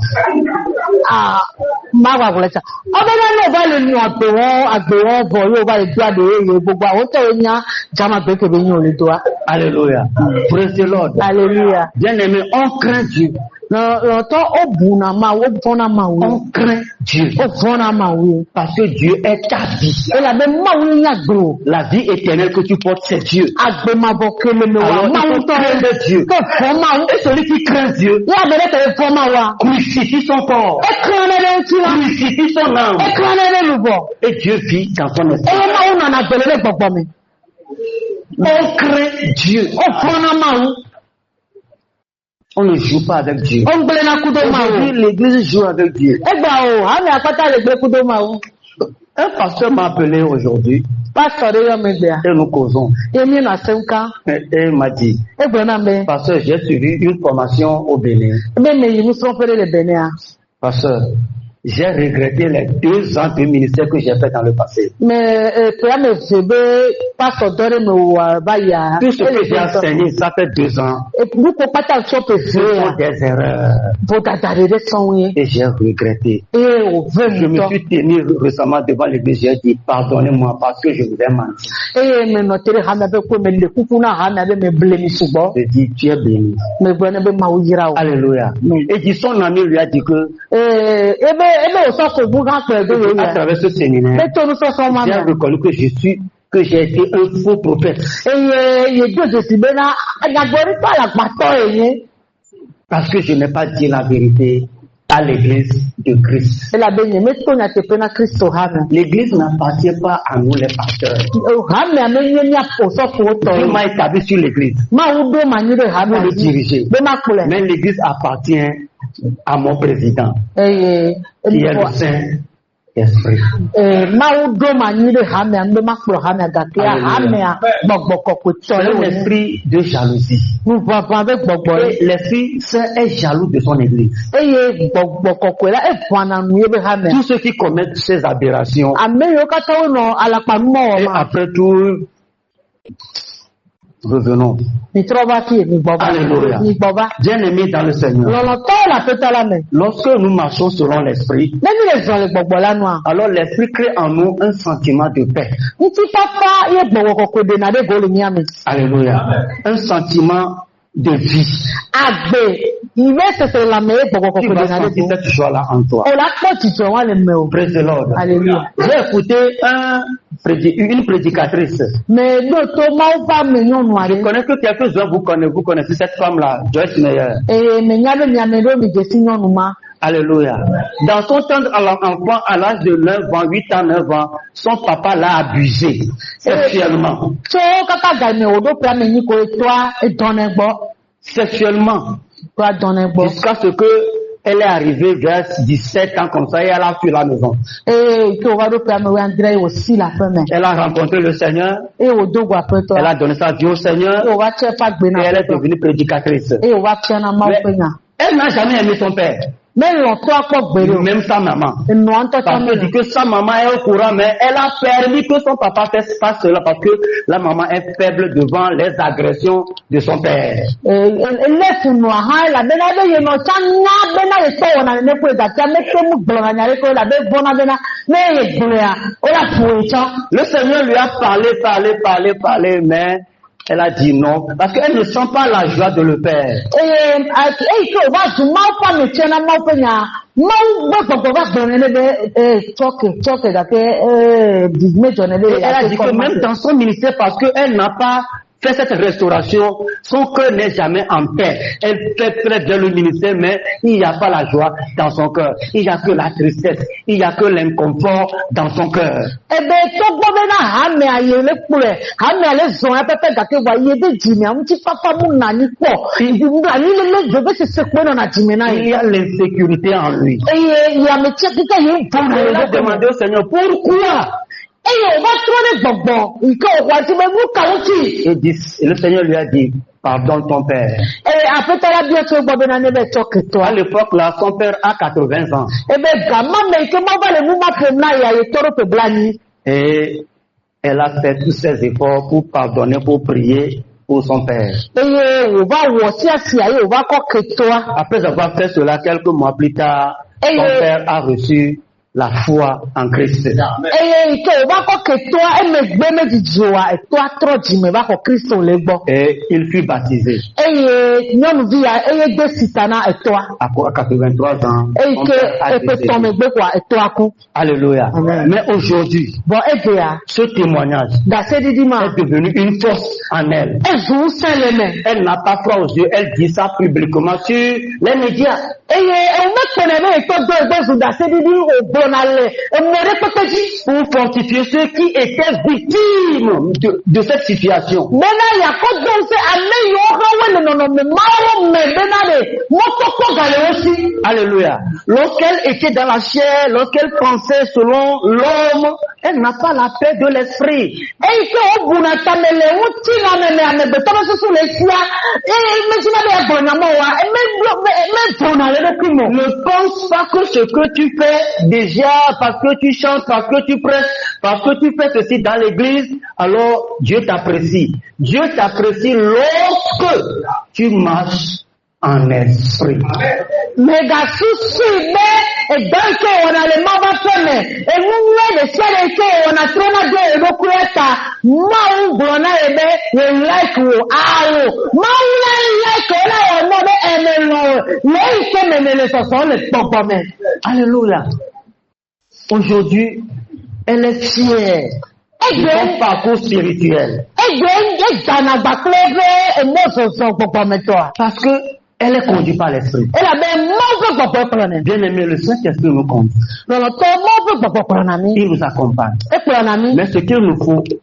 Alléluia. Praise the Lord. Alléluia. Bien-aimé, on craint Dieu. On craint Dieu. Parce que Dieu est ta vie. La vie éternelle que tu portes, c'est Dieu. Alors, il faut craindre Dieu. Et celui qui craint Dieu, crucifie son corps, crucifie son âme. Et Dieu vit dans son esprit. On craint Dieu. On ne joue pas avec Dieu. Aujourd'hui, l'église joue avec Dieu. Un pasteur m'a appelé aujourd'hui. Et nous causons. Et il m'a dit, pasteur, j'ai suivi une formation au Bénin. Pasteur, j'ai regretté les 2 ans de ministère que j'ai fait dans le passé. Tout ce que j'ai enseigné, ça fait 2 ans. Ce sont des erreurs. Et j'ai regretté. Je me suis tenu récemment devant l'église, j'ai dit, pardonnez-moi parce que je vous ai menti. J'ai dit, tu es béni. Alléluia. Et dit, son ami lui a dit que, à travers ce séminaire, j'ai reconnu que j'ai été un faux prophète. Parce que je n'ai pas dit la vérité à l'église de Christ. L'église n'appartient pas à nous les pasteurs. Dieu m'a établi sur l'église pour le diriger. Mais l'église appartient à mon président, qui est le Saint-Esprit. C'est un esprit de jalousie. Et l'Esprit Saint est jaloux de son église. Tous ceux qui commettent ces aberrations, et après tout, revenons. Alléluia. Bien-aimés dans le Seigneur, lorsque nous marchons selon l'Esprit, alors l'Esprit crée en nous un sentiment de paix. Alléluia. Un sentiment de vie. Tu vas sentir cette joie-là en toi. Praise the Lord. J'ai écouté une prédicatrice. Je connais que quelques-uns vous connaissez cette femme-là, Joyce Meyer. Alléluia. Dans son temps d'enfant, à l'âge de 9 ans, 8 ans, 9 ans, son papa l'a abusé sexuellement. Sexuellement. Jusqu'à ce que elle est arrivée vers 17 ans comme ça et elle a fui la maison. Elle a rencontré le Seigneur. Elle a donné sa vie au Seigneur. Et elle est devenue prédicatrice. Mais elle n'a jamais aimé son père. Même sa maman. Parce que dit que sa maman est au courant, mais elle a permis que son papa fasse cela parce que la maman est faible devant les agressions de son père. Le Seigneur lui a parlé, mais elle a dit non, parce qu'elle ne sent pas la joie de le faire. Elle a dit que même dans son ministère, parce qu'elle n'a pas fait cette restauration, son cœur n'est jamais en paix. Elle fait très bien le ministère, mais il n'y a pas la joie dans son cœur. Il n'y a que la tristesse. Il n'y a que l'inconfort dans son cœur. Il y a l'insécurité en lui. Il a demandé au Seigneur pourquoi. Et le Seigneur lui a dit, pardonne ton père. À l'époque là, son père a 80 ans. Et elle a fait tous ses efforts pour pardonner, pour prier pour son père. Après avoir fait cela, quelques mois plus tard, son père a reçu la foi en Christ. Et il fut baptisé. À 83 ans. Alléluia. Mais aujourd'hui, ce témoignage est devenu une force en elle. Elle n'a pas froid aux yeux, elle dit ça publiquement sur les médias. Pour fortifier ceux qui étaient victimes de cette situation. Alléluia. Lorsqu'elle était dans la chair, lorsqu'elle pensait selon l'homme, elle n'a pas la paix de l'esprit. Ne pense pas que ce que tu fais déjà, parce que tu chantes, parce que tu prêches, parce que tu fais ceci dans l'église, alors Dieu t'apprécie. Dieu t'apprécie lorsque tu marches en esprit. Alléluia. Aujourd'hui, elle est fière de son parcours spirituel. Parce que elle est conduite par l'esprit. Bien aimé, le Saint-Esprit nous conduit. Il nous accompagne. Mais ce qu'il nous faut, il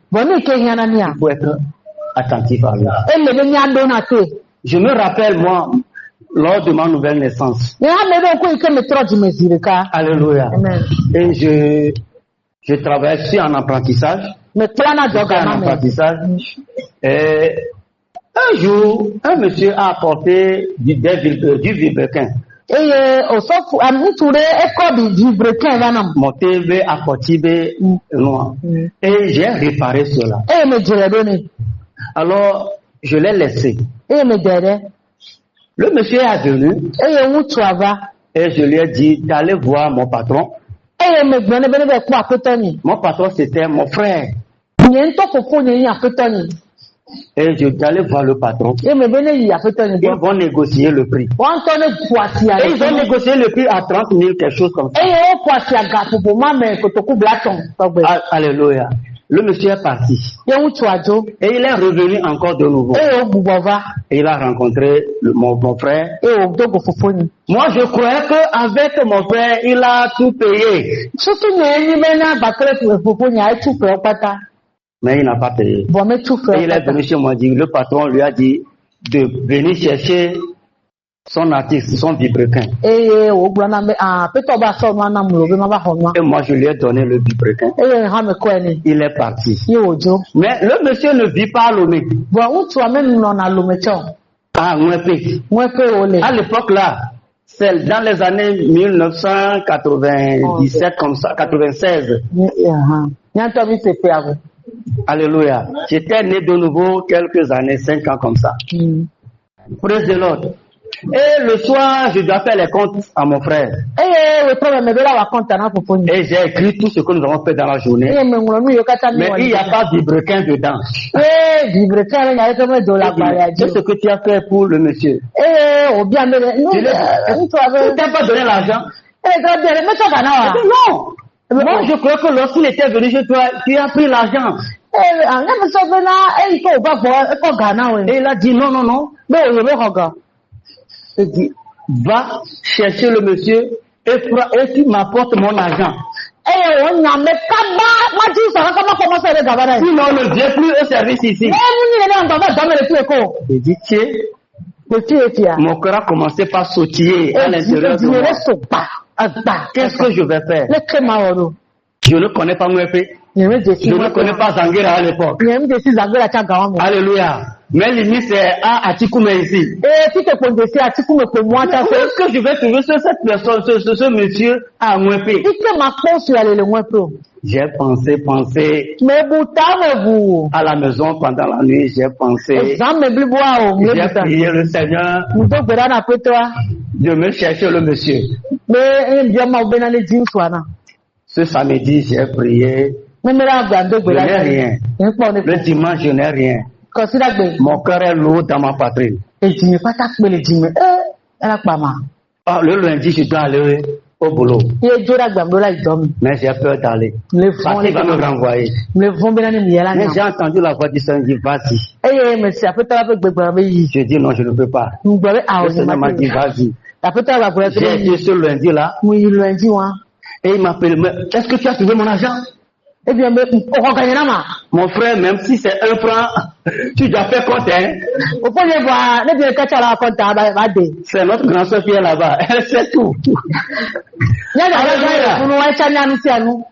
faut être attentif à lui. Je me rappelle, moi, lors de ma nouvelle naissance. Alléluia. Et je travaille sur un apprentissage. Et un jour, un monsieur a apporté du vilebrequin. Mon TV a porté noir. Et j'ai réparé cela. Alors, je l'ai laissé. Le monsieur est venu. Et je lui ai dit d'aller voir mon patron. Mon patron, c'était mon frère. Et je suis allé voir le patron. Ils vont négocier le prix. Et ils ont négocié le prix à 30 000, quelque chose comme ça. Alléluia. Le monsieur est parti. Et il est revenu encore de nouveau. Et il a rencontré mon frère. Moi, je croyais qu'avec mon frère, il a tout payé. Mais il n'a pas payé. Et il est venu chez moi, le patron lui a dit de venir chercher son artiste, son vilebrequin. Et moi, je lui ai donné le vilebrequin. Il est parti. Mais le monsieur ne vit pas à Lomé. À Mwepé. À l'époque là, c'est dans les années 1997 comme ça, 96. Alléluia. J'étais né de nouveau quelques années, 5 ans comme ça. Praise the Lord. Et le soir, je dois faire les comptes à mon frère. Et j'ai écrit tout ce que nous avons fait dans la journée. Mais il n'y a pas de vilebrequin dedans. C'est ce que tu as fait pour le monsieur. Tu n'as pas donné l'argent? Non. Moi, je crois que lorsqu'il était venu chez toi, tu as pris l'argent. Et il a dit non. Il dit, va chercher le monsieur et tu m'apportes mon argent. Sinon, on ne vient plus au service ici. Il dit, tiens, mon cœur a commencé par sautiller à l'intérieur de moi. Qu'est-ce que je vais faire? Je ne connais pas Mwepe. Je ne connais pas Zangira à l'époque. Alléluia. Mais limite c'est à Atikoumé ici. Est-ce que je vais trouver cette personne, ce monsieur à Mwepe? J'ai pensé. À la maison pendant la nuit, j'ai pensé. J'ai prié le Seigneur de me chercher le monsieur. Ce samedi, j'ai prié. Je n'ai rien. Le dimanche, je n'ai rien. Mon cœur est lourd dans ma poitrine. Le lundi, je dois aller au boulot. Mais j'ai peur d'aller. Parce qu'il va me renvoyer. Mais j'ai entendu la voix du Seigneur dire vas-y. Je dis non, je ne peux pas. Le Seigneur m'a dit vas-y. J'ai été ce lundi-là. Et il m'appelle, est-ce que tu as trouvé mon argent? Mon frère, même si c'est 1 franc, tu dois faire compte, hein? C'est notre grand soeur qui est là-bas, elle sait tout.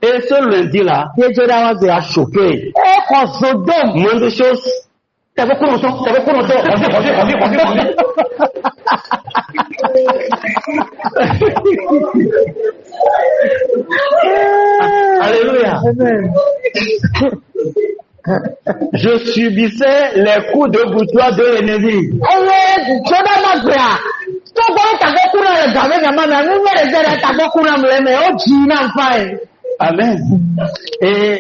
Et ce lundi-là, il a choqué. Moins de choses. T'as beaucoup longtemps. Alléluia. Je subissais les coups de boutoir de l'ennemi. Amen. Et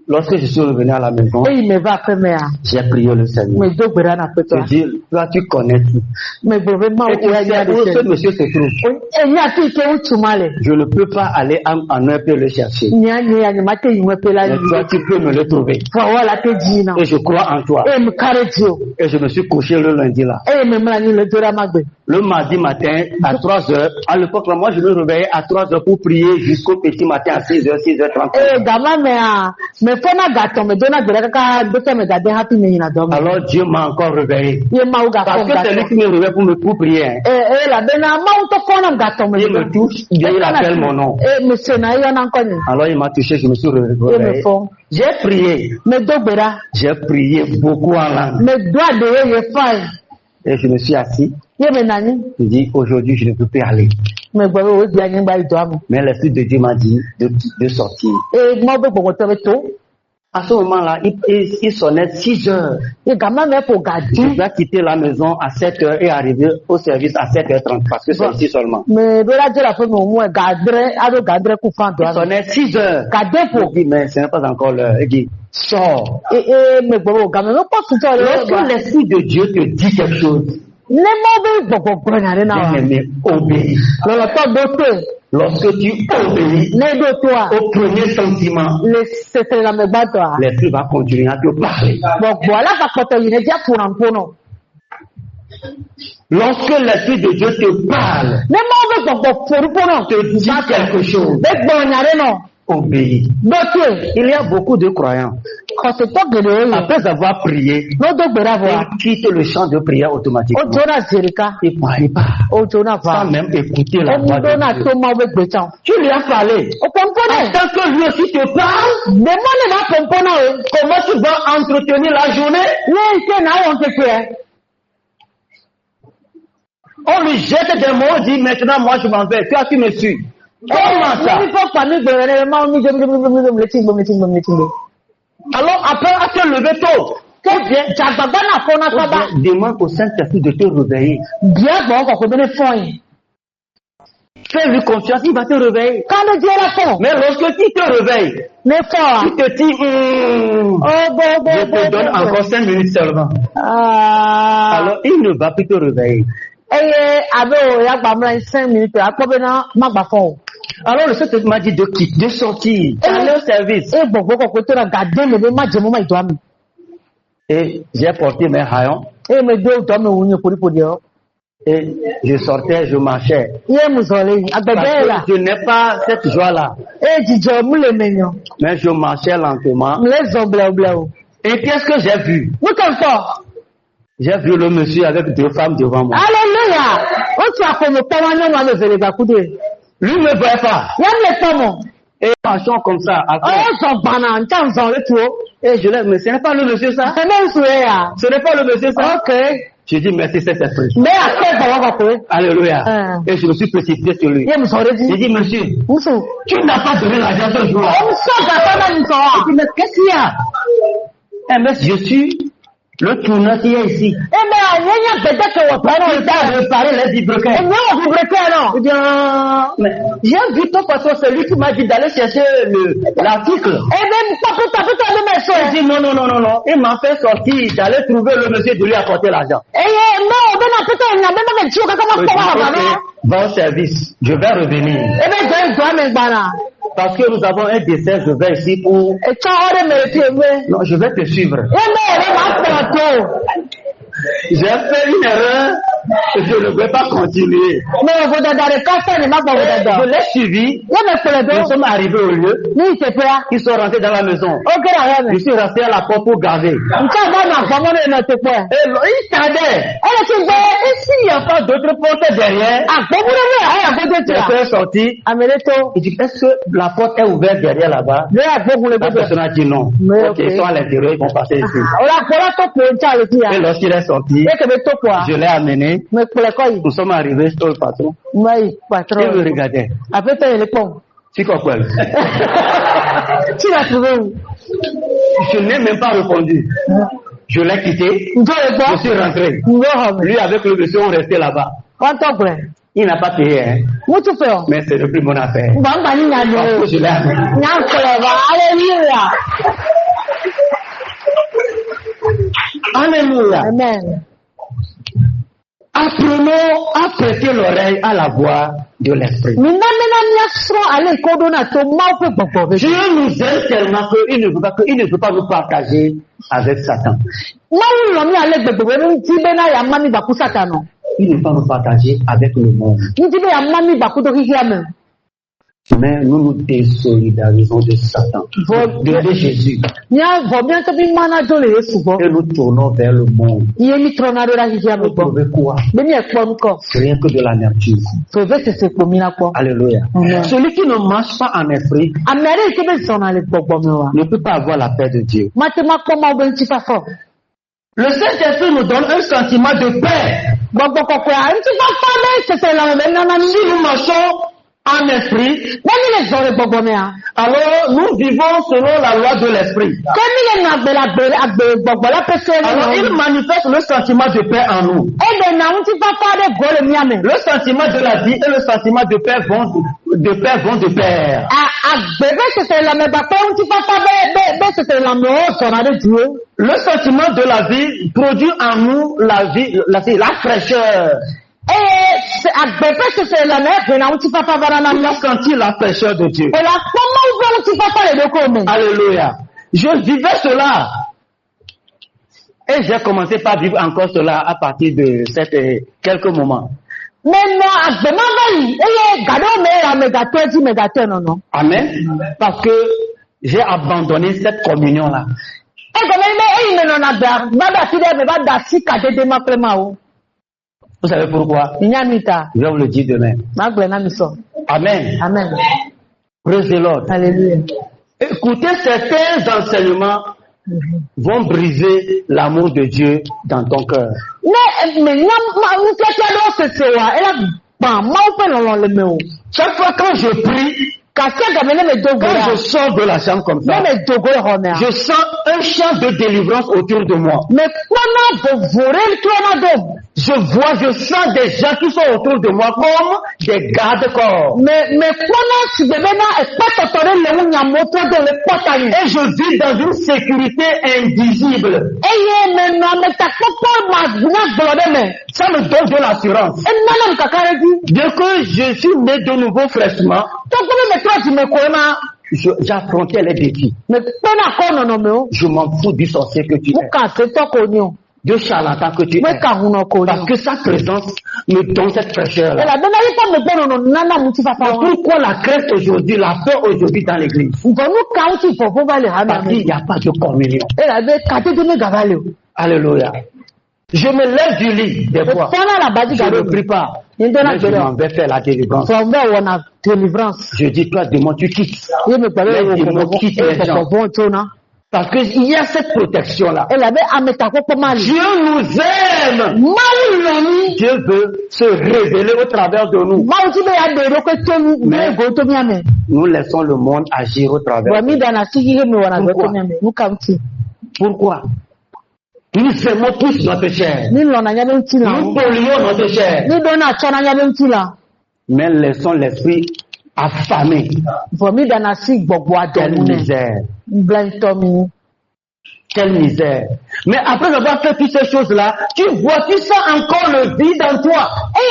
lorsque je suis revenu à la maison, j'ai prié le Seigneur. Je dis, toi tu connais tout. Et tu sais où ce monsieur se trouve. Je ne peux pas aller en un peu le chercher. Mais toi tu peux me le trouver. Et je crois en toi. Et je me suis couché le lundi là. Le mardi matin à 3h, à l'époque là, moi je me réveillais à 3h pour prier jusqu'au petit matin à 6h, 6h30. Alors Dieu m'a encore réveillé. Parce que c'est lui qui me réveille pour prier. Il me touche, il appelle mon nom. Alors il m'a touché, je me suis réveillé. J'ai prié. J'ai prié beaucoup en langue. Et je me suis assis. Je dis, aujourd'hui, je ne peux plus aller. Mais l'Esprit de Dieu m'a dit de sortir. À ce moment-là, il sonnait 6h. Je dois quitter la maison à 7h et arriver au service à 7h30 parce que c'est ici seulement. Il sonnait 6h. Je dis, mais ce n'est pas encore l'heure. Il dit, sors. Lorsque l'Esprit de Dieu te dit quelque chose, bien-aimé, obéis. Lorsque tu obéis au premier sentiment, l'Esprit va continuer à te parler. Lorsque l'Esprit de Dieu te parle, te dit quelque chose, obéis. Il y a beaucoup de croyants. Après avoir prié, ils quittent le champ de prière automatiquement. Ils parlent sans même écouter la voix de Dieu. Tu lui as parlé. Tant que lui aussi te parle, comment tu vas entretenir la journée? On lui jette des mots, on dit maintenant moi je m'en vais. Toi tu me suis. Comment ça? Alors après à te lever tôt. Demande au Saint-Esprit de te réveiller. Fais-lui confiance, il va te réveiller. Mais lorsque tu te réveilles, tu te dis, je te donne encore 5 minutes seulement. Alors il ne va plus te réveiller. Alors le Saint-Esprit m'a dit de quitter, de sortir, d'aller au service. Et j'ai porté mes haillons. Et je sortais, je marchais. Parce que je n'ai pas cette joie-là. Mais je marchais lentement. Et qu'est-ce que j'ai vu? J'ai vu le monsieur avec 2 femmes devant moi. Alléluia. Lui ne me voyait pas. Et marchons comme ça. Et je l'ai, mais ce n'est pas le monsieur ça. Ce n'est pas le monsieur ça. Ok. J'ai dit merci Saint-Esprit. Alléluia. Et je me suis précipité sur lui. J'ai dit monsieur, tu n'as pas donné l'argent ce jour-là. Il dit mais qu'est-ce qu'il y a? Eh mais je suis le tourneur qui est ici. Il t'a réparé les vibrequins. Mais j'ai vu ton patron, c'est lui qui m'a dit d'aller chercher l'article. Il dit non. Il m'a fait sortir, d'aller trouver le monsieur de lui apporter l'argent. Va au service, je vais revenir. Parce que nous avons un dessert, je vais ici pour... Non, je vais te suivre. J'ai fait une erreur, je ne vais pas continuer. Je l'ai suivi, nous sommes arrivés au lieu, ils sont rentrés dans la maison. Je suis resté à la porte pour garder. Et il tardait. Et s'il n'y a pas d'autre porte derrière, je suis sorti. Il dit, est-ce que la porte est ouverte derrière là-bas? La personne a dit non. Ok, ils sont à l'intérieur, ils vont passer ici. Et lorsqu'il est sorti, je l'ai amené. Nous sommes arrivés sur le patron. Il me regardait. Tu comprends? Tu l'as trouvé où? Je n'ai même pas répondu. Je l'ai quitté. Je suis rentré. Lui avec le monsieur, on restait là-bas. Il n'a pas payé, hein. Mais c'est depuis mon affaire. Parce que je l'ai amené. Alléluia. Amen. Apprenons à prêter l'oreille à la voix de l'esprit. Dieu nous aime tellement qu'il ne veut pas nous partager avec Satan. Il ne veut pas nous partager avec le monde. Mais nous nous désolidarisons de Satan, de Jésus. Et nous tournons vers le monde. Vous trouvez quoi? C'est rien que de l'amertume. Alléluia. Celui qui ne marche pas en esprit ne peut pas avoir la paix de Dieu. Le Saint-Esprit nous donne un sentiment de paix. Si nous marchons en esprit, alors nous vivons selon la loi de l'esprit. Alors il manifeste le sentiment de paix en nous. Le sentiment de la vie et le sentiment de paix vont de pair. Le sentiment de la vie produit en nous la vie, la fraîcheur. Il a senti la fraîcheur de Dieu. Alléluia. Je vivais cela. Et j'ai commencé par vivre encore cela à partir de quelques moments. Amen. Parce que j'ai abandonné cette communion-là. Vous savez pourquoi? Je vais vous le dire demain. Amen. Amen. Praise the Lord. Alléluia. Écoutez, certains enseignements vont briser l'amour de Dieu dans ton cœur. Chaque fois quand je prie, Quand je sors de la chambre comme ça, je sens un champ de délivrance autour de moi. Je sens des gens qui sont autour de moi comme des gardes-corps. Et je vis dans une sécurité invisible. Ça me donne de l'assurance. Dès que je suis né de nouveau fraîchement, j'affrontais les défis. Je m'en fous du sorcier que tu es, de charlatan que tu es, parce que sa présence me donne cette fraîcheur-là. Pourquoi la crainte aujourd'hui, la peur aujourd'hui dans l'église? Parce qu'il n'y a pas de communion. Alléluia. Je me lève du lit des fois. Je ne prie pas. Mais je m'en vais faire la délivrance. Je dis, toi, démon, tu quittes. Les démons quittent les gens. Parce qu'il y a cette protection-là. Dieu nous aime. Dieu veut se révéler au travers de nous. Mais nous laissons le monde agir au travers de nous. Pourquoi? Nous aimons tous notre chair. Nous polluons notre chair. Mais laissons l'esprit affamé. Quelle misère. Quelle misère. Mais après avoir fait toutes ces choses-là, tu vois, tu sens encore le vide en toi. Tu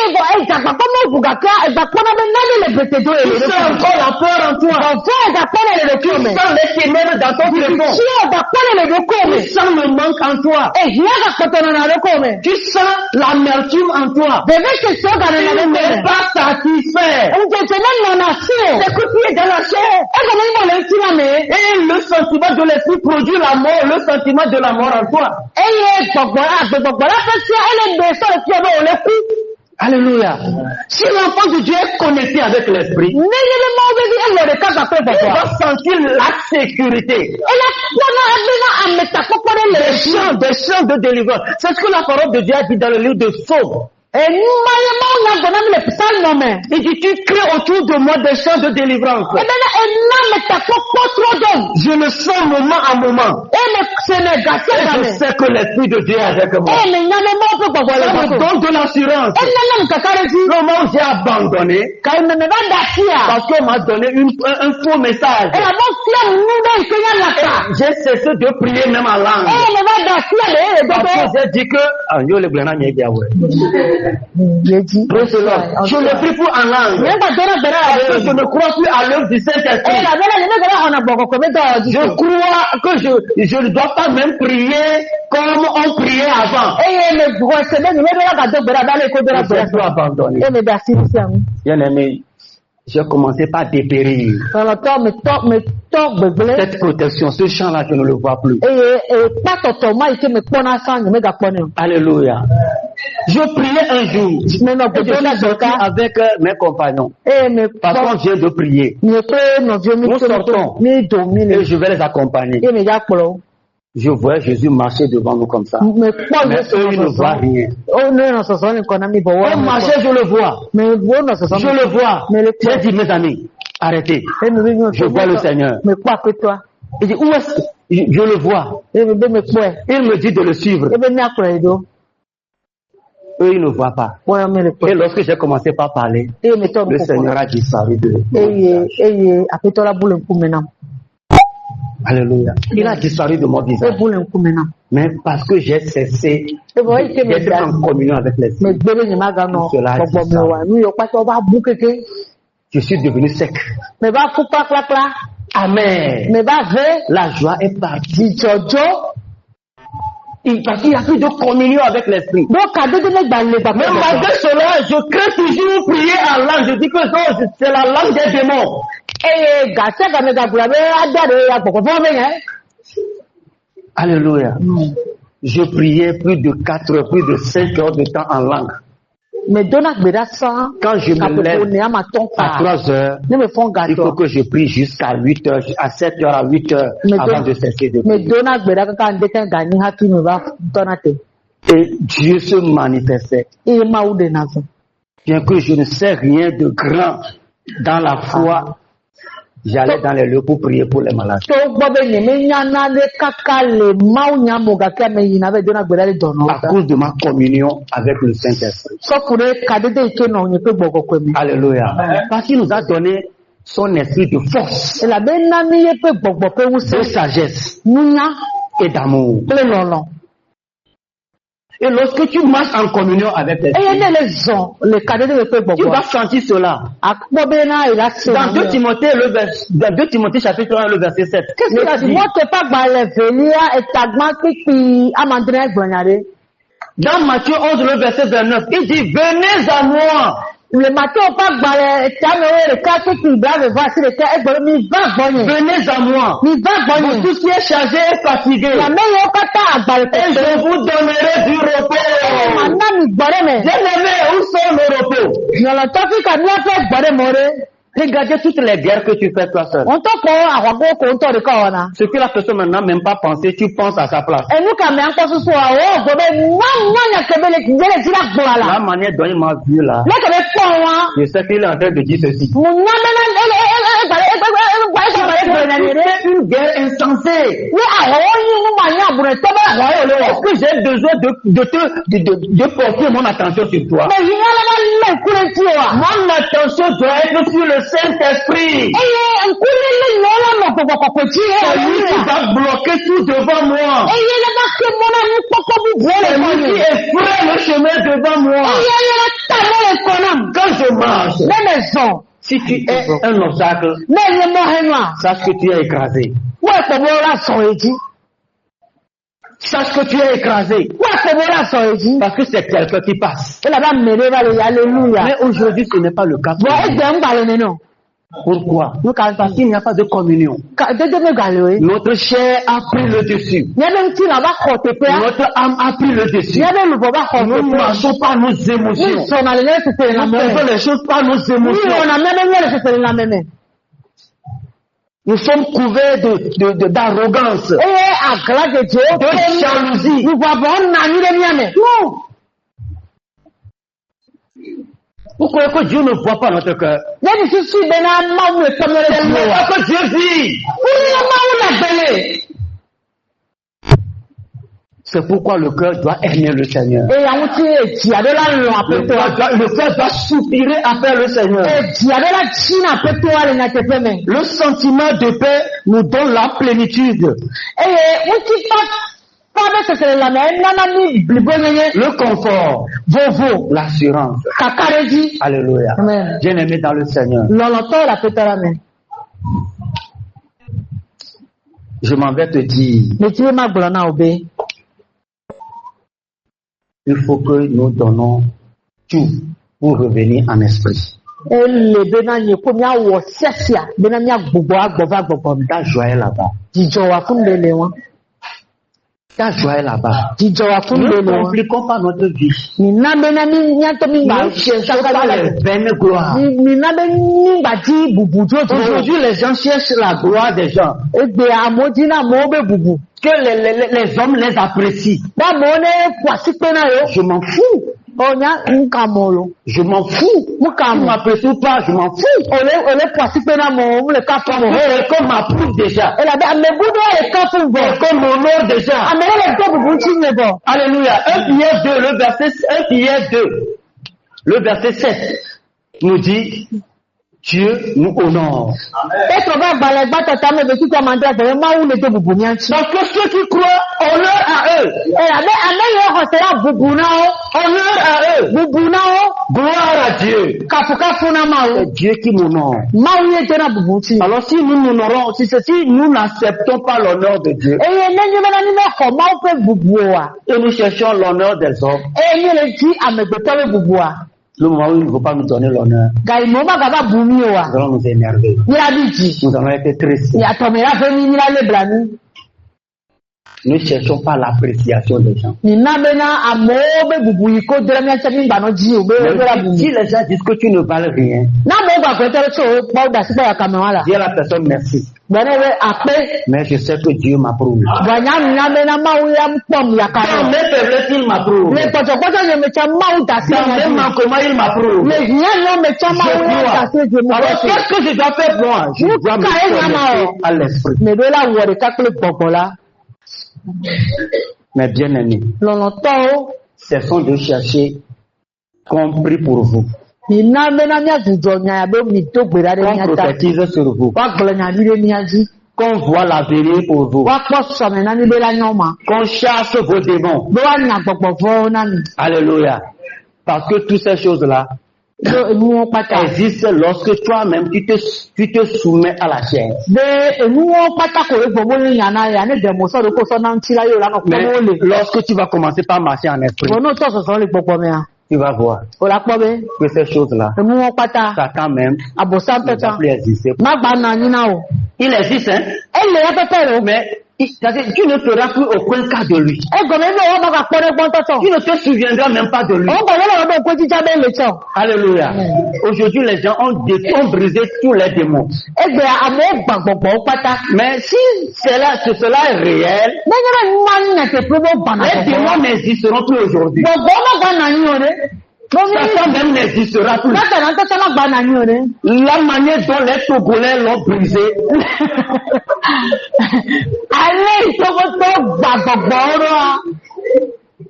sens encore la peur en toi. Tu sens les ténèbres dans ton téléphone. Tu sens le manque en toi. Tu sens l'amertume en toi. Tu n'es pas satisfait. C'est que tu es dans la chair. Et le sentiment de l'esprit produit la mort, le sentiment de la mort en toi. Alléluia. Si l'enfant de Dieu est connecté avec l'esprit, il va sentir la sécurité. Des chants de délivrance. C'est ce que la parole de Dieu a dit dans le livre de Psaume. Il dit, tu crées autour de moi des chants de délivrance. Je le sens moment à moment. Et je sais que l'esprit de Dieu est avec moi. Ça me donne de l'assurance. Le moment où j'ai abandonné, parce qu'on m'a donné un faux message, j'ai cessé de prier même en langue. Parce que j'ai dit que je ne prie plus en langue. Parce que je ne crois plus à l'œuvre du Saint-Esprit. Je crois que je ne dois pas même prier comme on priait avant. Je dois abandonner. Bien aimé, j'ai commencé par dépérir. Cette protection, ce champ-là, je ne le vois plus. Alléluia. Je priais un jour. Je suis sorti avec mes compagnons. Parce qu'on vient de prier. Nous sortons. Et je vais les accompagner. Je vois Jésus marcher devant nous comme ça. Mais eux, ils ne voient rien. On marchait, je le vois. Je le vois. J'ai dit, mes amis, arrêtez. Je vois le Seigneur. Il dit, où est-ce que je le vois? Il me dit de le suivre. Eux, ils ne voient pas. Et lorsque j'ai commencé par parler, le Seigneur a disparu de moi. Alléluia. Il a disparu de mon visage. Mais parce que j'ai cessé d'être en communion avec l'Esprit. Cela a disparu. Je suis devenu sec. Amen. La joie est partie. Parce qu'il n'y a plus de communion avec l'Esprit. Mais malgré cela, je crains toujours prier en langue. Je dis que c'est la langue des démons. Alléluia. Je priais plus de 4 heures, plus de 5 heures de temps en langue. Quand je me lève à 3 heures, il faut que je prie jusqu'à 8 heures, à 7 heures, à 8 heures, avant de cesser de prier. Et Dieu se manifestait. Bien que je ne sais rien de grand dans la foi, J'allais dans les lieux pour prier pour les malades. À cause de ma communion avec le Saint-Esprit. Alléluia. Parce qu'il nous a donné son esprit de force, de sagesse et d'amour. Et lorsque tu marches en communion avec l'esprit, tu vas sentir cela. Dans 2 Timothée chapitre 1, le verset 7. Qu'est-ce qu'il a dit? Dans Matthieu 11, le verset 29, il dit, venez à moi. Le matin, on parle de venez à moi. Vous tous qui êtes chargés et fatigués. Et je vous donnerai du repos. Bien-aimés, où sont nos repos? Regardez toutes les guerres que tu fais toi seul. Ce que la personne n'a même pas pensé, tu penses à sa place. La manière dont il m'a vu là, je sais qu'il est en train de dire ceci. C'est une guerre insensée. Est-ce que j'ai besoin de porter mon attention sur toi? Mon attention doit être sur le Saint-Esprit. Celui qui va bloquer tout devant moi. Celui qui effraie le chemin devant moi. Quand je marche, si tu es un obstacle, sache que tu es écrasé. Sache que tu es écrasé. Parce que c'est quelqu'un qui passe. Mais aujourd'hui, ce n'est pas le cas. Pourquoi? Parce qu'il n'y a pas de communion. Notre chair a pris le dessus. Notre âme a pris le dessus. Nous ne marchons pas nos émotions. Nous faisons les choses par nos émotions. Nous sommes couverts d'arrogance, de jalousie. Non. Pourquoi que Dieu ne voit pas notre cœur? Parce que Dieu vit. C'est pourquoi le cœur doit aimer le Seigneur. Le cœur doit soupirer après le Seigneur. Le sentiment de paix nous donne la plénitude. Le confort, l'assurance. Alléluia. Bien-aimé dans le Seigneur. Je m'en vais te dire. Il faut que nous donnons tout pour revenir en esprit. Ta joie est là-bas. Ta joie est là-bas. Ne compliquons pas notre vie. Ne cherchons pas les vaines gloires. Aujourd'hui, les gens cherchent la gloire des gens. Que les hommes les apprécient. Je m'en fous. Je m'en fous. Tu ne m'apprécies pas, je m'en fous. Qu'on m'approuve déjà. Qu'on m'honore déjà. Alléluia. 1 Pierre 2, le verset 7 nous dit, Dieu nous honore. Parce que ceux qui croient, honneur à eux. Honneur à eux. Gloire à Dieu. C'est Dieu qui m'honore. Alors si nous m'honorons, si nous n'acceptons pas l'honneur de Dieu, et nous cherchons l'honneur des hommes, le moment où il ne veut pas nous donner l'honneur, nous allons nous énerver. Nous allons être tristes. Nous ne cherchons pas l'appréciation des gens. Si les gens disent que tu ne vales rien, dis à la personne merci. Mais je sais que Dieu m'approuve. Dans mes faiblesses, il m'approuve. Dans mes manquements, il m'approuve. Alors, qu'est-ce que je dois faire pour moi? Je dois me connecter à l'esprit. Mes bien-aimés, cessons de chercher compris pour vous. Qu'on prophétise sur vous. Qu'on voit l'avenir pour vous. Qu'on chasse vos démons. Alléluia. Parce que toutes ces choses-là existent lorsque toi-même tu te soumets à la chair. Mais lorsque tu vas commencer par marcher en esprit, tu vas voir que ces choses-là, Satan même, ne va plus exister. Il existe, hein? Mais tu ne feras plus aucun cas de lui. Tu ne te souviendras même pas de lui. Alléluia. Aujourd'hui, les gens ont brisé tous les démons. Mais si cela est réel, les démons n'existeront plus aujourd'hui. Satan même n'existera plus. La manière dont les Togolais l'ont brisé.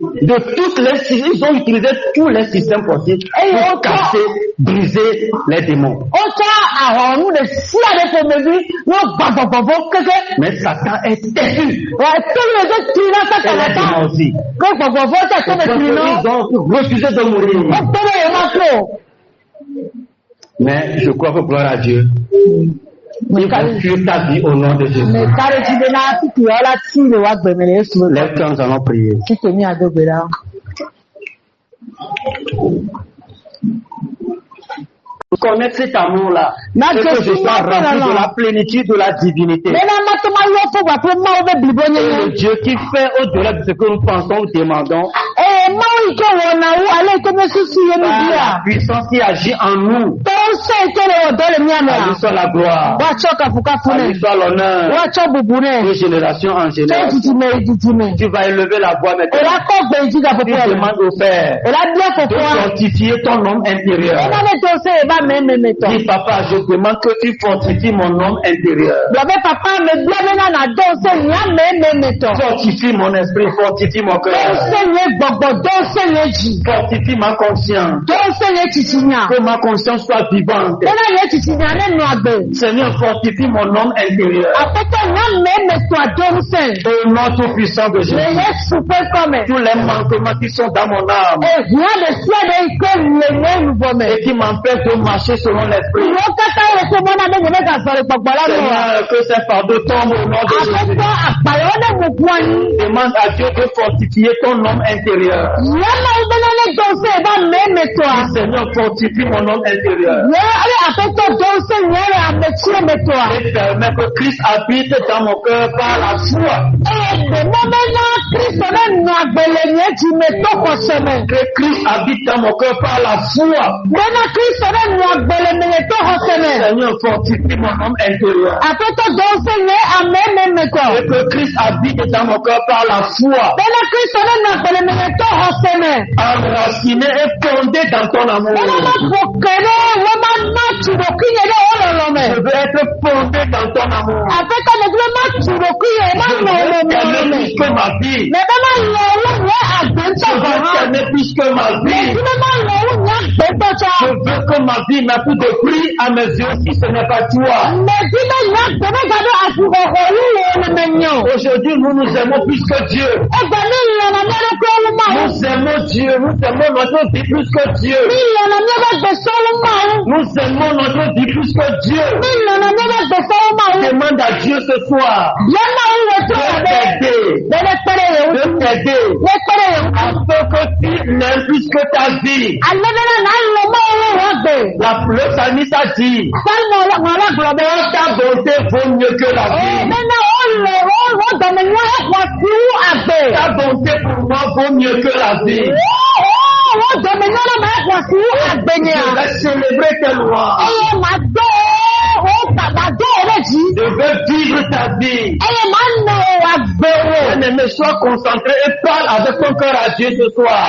De toutes les systèmes, ils ont utilisé tous les systèmes possibles pour casser, briser les démons. Mais Satan est têtu. Et les démons aussi. Ils ont refusé de mourir. Mais je crois que gloire à Dieu. Il va fuir ta vie au nom de Jésus. Lève-toi, nous allons prier. Connaître cet amour-là, c'est que je sois rempli de la plénitude de la divinité. Et le Dieu qui fait au-delà de ce que nous pensons ou demandons, la puissance qui agit en nous, à lui soit la gloire, à lui soit l'honneur, de génération en génération. Tu vas élever la voix maintenant. Tu demandes au Père de fortifier ton homme intérieur. Dis papa, je demande que tu fortifies mon homme intérieur. Fortifie mon esprit, fortifie mon cœur. Fortifie ma conscience. Que ma conscience soit vivante. Seigneur, fortifie mon homme intérieur. Au nom tout puissant de Jésus. Tous les manquements qui sont dans mon âme et qui m'empêchent de marcher selon l'esprit. Seigneur, que ces fardeaux tombent au nom de Jésus. Demande à Dieu de fortifier ton homme intérieur. Seigneur, fortifie mon homme intérieur. Et permets que Christ habite dans mon cœur par la foi. Que Christ habite dans mon cœur par la foi. Seigneur, fortifie mon homme intérieur. Et que Christ habite dans mon cœur par la foi. Enraciné et fondé dans ton amour. Je veux être fondé dans ton amour. Je veux t'aimer plus que ma vie. Je veux t'aimer plus que ma vie. Je veux que ma vie n'a plus de prix à mes yeux si ce n'est pas toi. Aujourd'hui, nous nous aimons plus que Dieu. Nous aimons Dieu. Nous aimons notre vie plus que Dieu. Nous aimons notre vie plus que Dieu. Demande à Dieu ce soir de t'aider afin que tu n'aimes plus que ta vie. Le psalmiste a dit ta bonté vaut mieux que la vie. Ta bonté pour moi vaut mieux que la vie. Je vais célébrer tes lois. Je veux vie. Bien-aimé, sois concentré et parle avec ton cœur à Dieu ce soir.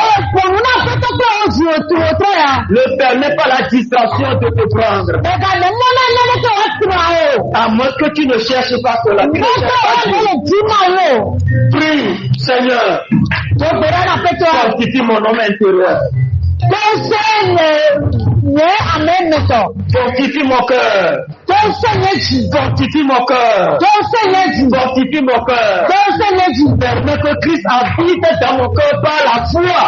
Ne permets pas la distraction de te prendre. À moins que tu ne cherches pas cela. Tu ne cherches pas Dieu. Prie, Seigneur. Fortifie mon homme intérieur. Fortifie mon cœur. Fortifie mon cœur. Fortifie mon cœur. Permets que Christ habite dans mon cœur par la foi.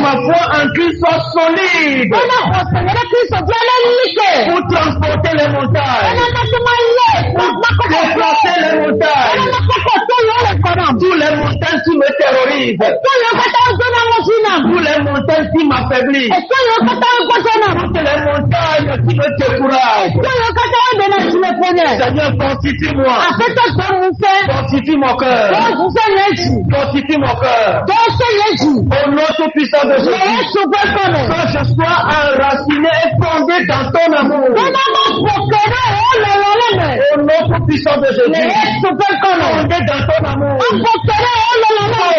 Ma foi en Christ soit solide. Pour transporter les montagnes. Déplacer les montagnes. Tous les montagnes qui me terrorisent. Tous les montagnes qui m'affaiblissent. Toutes les montagnes qui me découragent. Seigneur, fortifie-moi. Fortifie mon cœur. Fortifie mon cœur. Au nom tout puissant de Jésus. Que je sois enraciné et fondé dans ton amour. Au nom tout puissant de Jésus. Fondé dans ton amour.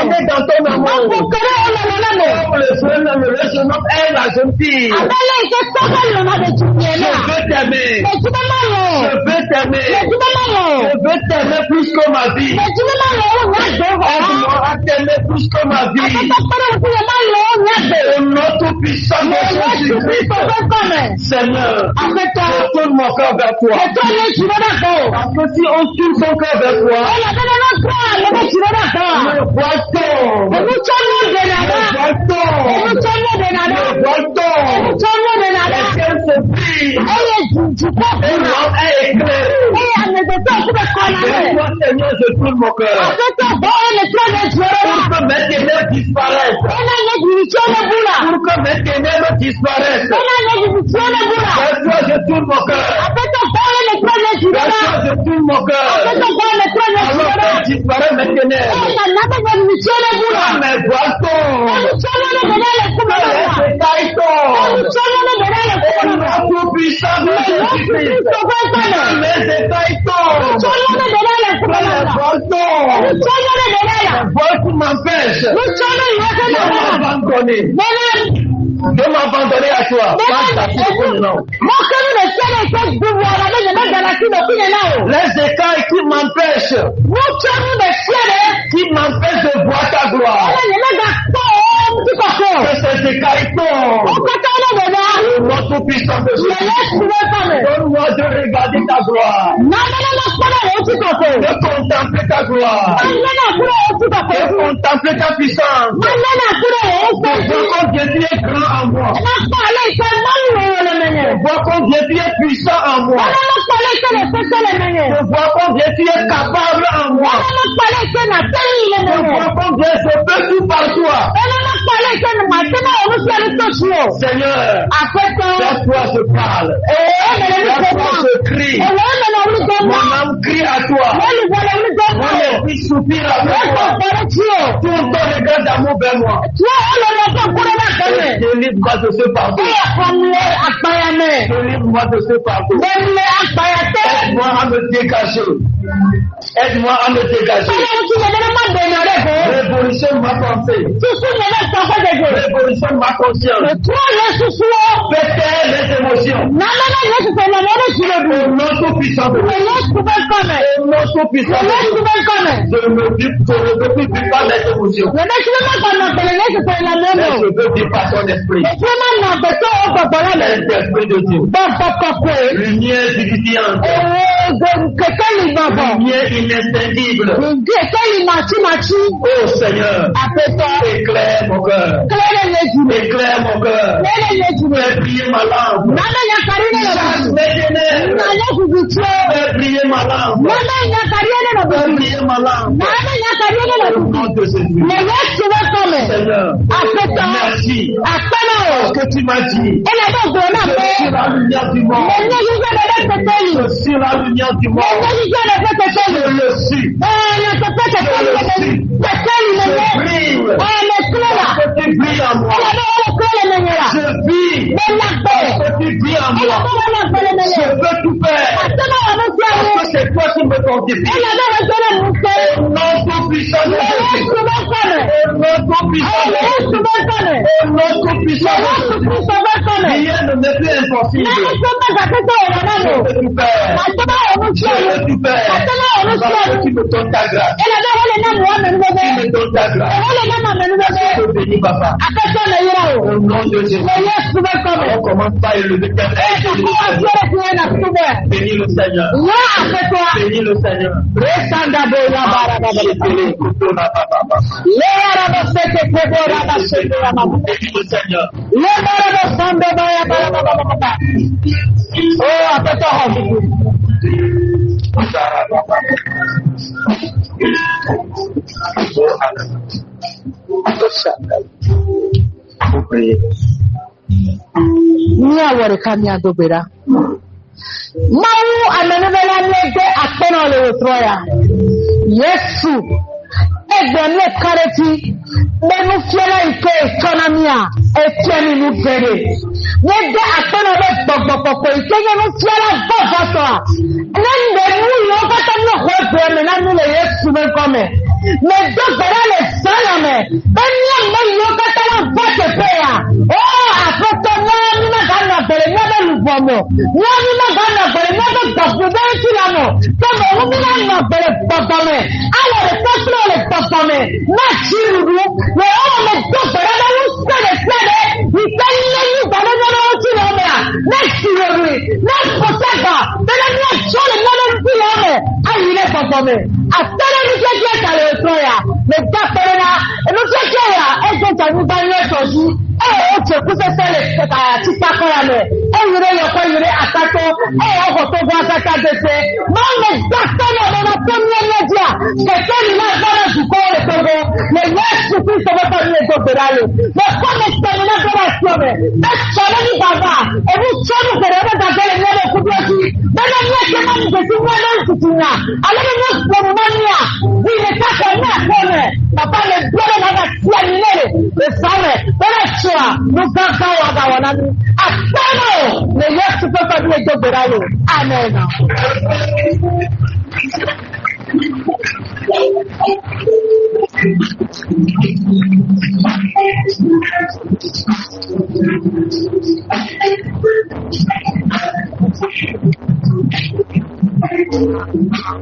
Fondé dans ton amour. Le jeune homme et la jeune fille. Je veux t'aimer. Je veux t'aimer. Je veux t'aimer plus que ma vie. Aide-moi à t'aimer plus que ma vie. Au nom tout puissant de Jésus-Christ. Seigneur, tourne mon cœur vers toi. Parce que si on tourne son cœur vers toi, le voile tombe. Le voile tombe. Les cieux se brillent. Et l'homme est éclairé. Toi, Seigneur, je tourne mon cœur. Pour que mes ténèbres disparaissent. Pour que mes ténèbres disparaissent. Vers toi, je tourne mon cœur. Vers toi, je tourne mon cœur. Alors que disparaît mes ténèbres. Mes voiles tombent. Mes écailles tombent. Tout puissant de Jésus-Christ. Mes écailles tombent. Mes voiles tombent. Les voiles qui m'empêchent de m'abandonner à toi. Les écailles qui m'empêchent de voir ta gloire. Que ces écailles tombent. Notre puissant de Jésus. Donne-moi de regarder ta gloire. De contempler ta gloire. De contempler ta puissance. De voir combien tu es grand en moi. De voir combien tu es puissant en moi. De voir combien tu es capable en moi. De voir combien je peux tout par toi. Seigneur, vers toi je parle. Vers toi je crie. Mon âme crie à toi. Mon esprit soupire à toi. Tourne ton regard d'amour vers moi. Délivre-moi de ce pardon. Délivre-moi de ce pardon. Aide-moi à me dégager. Aide-moi à me dégager. Révolutionne ma pensée. Révolutionne ma conscience. Pétère les émotions. Au nom tout puissant de Dieu. Au nom tout puissant de Dieu. Je ne veux plus vivre par les émotions. Mais je veux vivre par ton esprit. L'esprit de Dieu. Lumière vivifiante. Lumière inextinguible. Oh Seigneur, éclaire mon cœur. Éclaire mon cœur. Fais briller ma lampe. Chasse mes ténèbres. Fais briller ma lampe. Fais briller ma lampe. Au nom de Jésus. Seigneur, merci. Parce que tu m'as dit, je suis la lumière du monde. Je suis la lumière du monde. Je le suis. Je brille. Parce que tu brilles en moi. Je vis. Parce que tu brilles en moi. Je veux tout faire fortifié. Et la mère est dans le monté. Notre puissant de Jésus. Notre puissant de Jésus. Notre puissant de Jésus. Rien ne m'est plus impossible. Je peux tout faire. Je peux tout faire. Parce que tu me donnes ta grâce. Tu me donnes ta grâce. Je te bénis, papa. Au nom de Jésus. On commence par élever ta grâce. Bénis le Seigneur. Bénis le Seigneur. Mau amenebela nege akpena le wotroya. Yesu egbene kareti menu fiela ike economia etieni nu gere. Nege akpena le gbogbogbogbo ike nu fiela bofasoa. Nende mu yo kata no hobe me na nu le Yesu me kome. Me do gere le salame. Benya me yo kata na bote peya. Oh afoto na mi na gana bere na be lufomo. Wani na gana bere na be gbogbo ti lamo. Tomo umi na bere gbogbo. Awo le pasro le gbogbo. Na chirudu le o me do bere na lu sele sele. Ikani ni bere na o ti lo me a. Na chirudu na potaka. Bere na chole na le ti lo me. Ayi le gbogbo. Asere ni je kale otroya. Me da bere na enu je ya eje tani ba nietoji. O che kusesele chitakora me. Yire yoko yire atato. Oko to gwa atata dese. Mame daktano na tomi energia. Keteni na zara zukore togo. Le Yesu Kristo bata ni ejo berale. Le kome steni na zara siome. Chale ni baba. Ebu chomu kerebe dagele nyele kubiosi. Bena nye kemani kesi nyele nkutina. Aleme nye kumania. Wile kaka nye kome. Papa le blele na siya nilele. Le same. Bena chua. Nukaka waga wanani. Atano. Le Yesu Kristo ni ejo berale. Amen.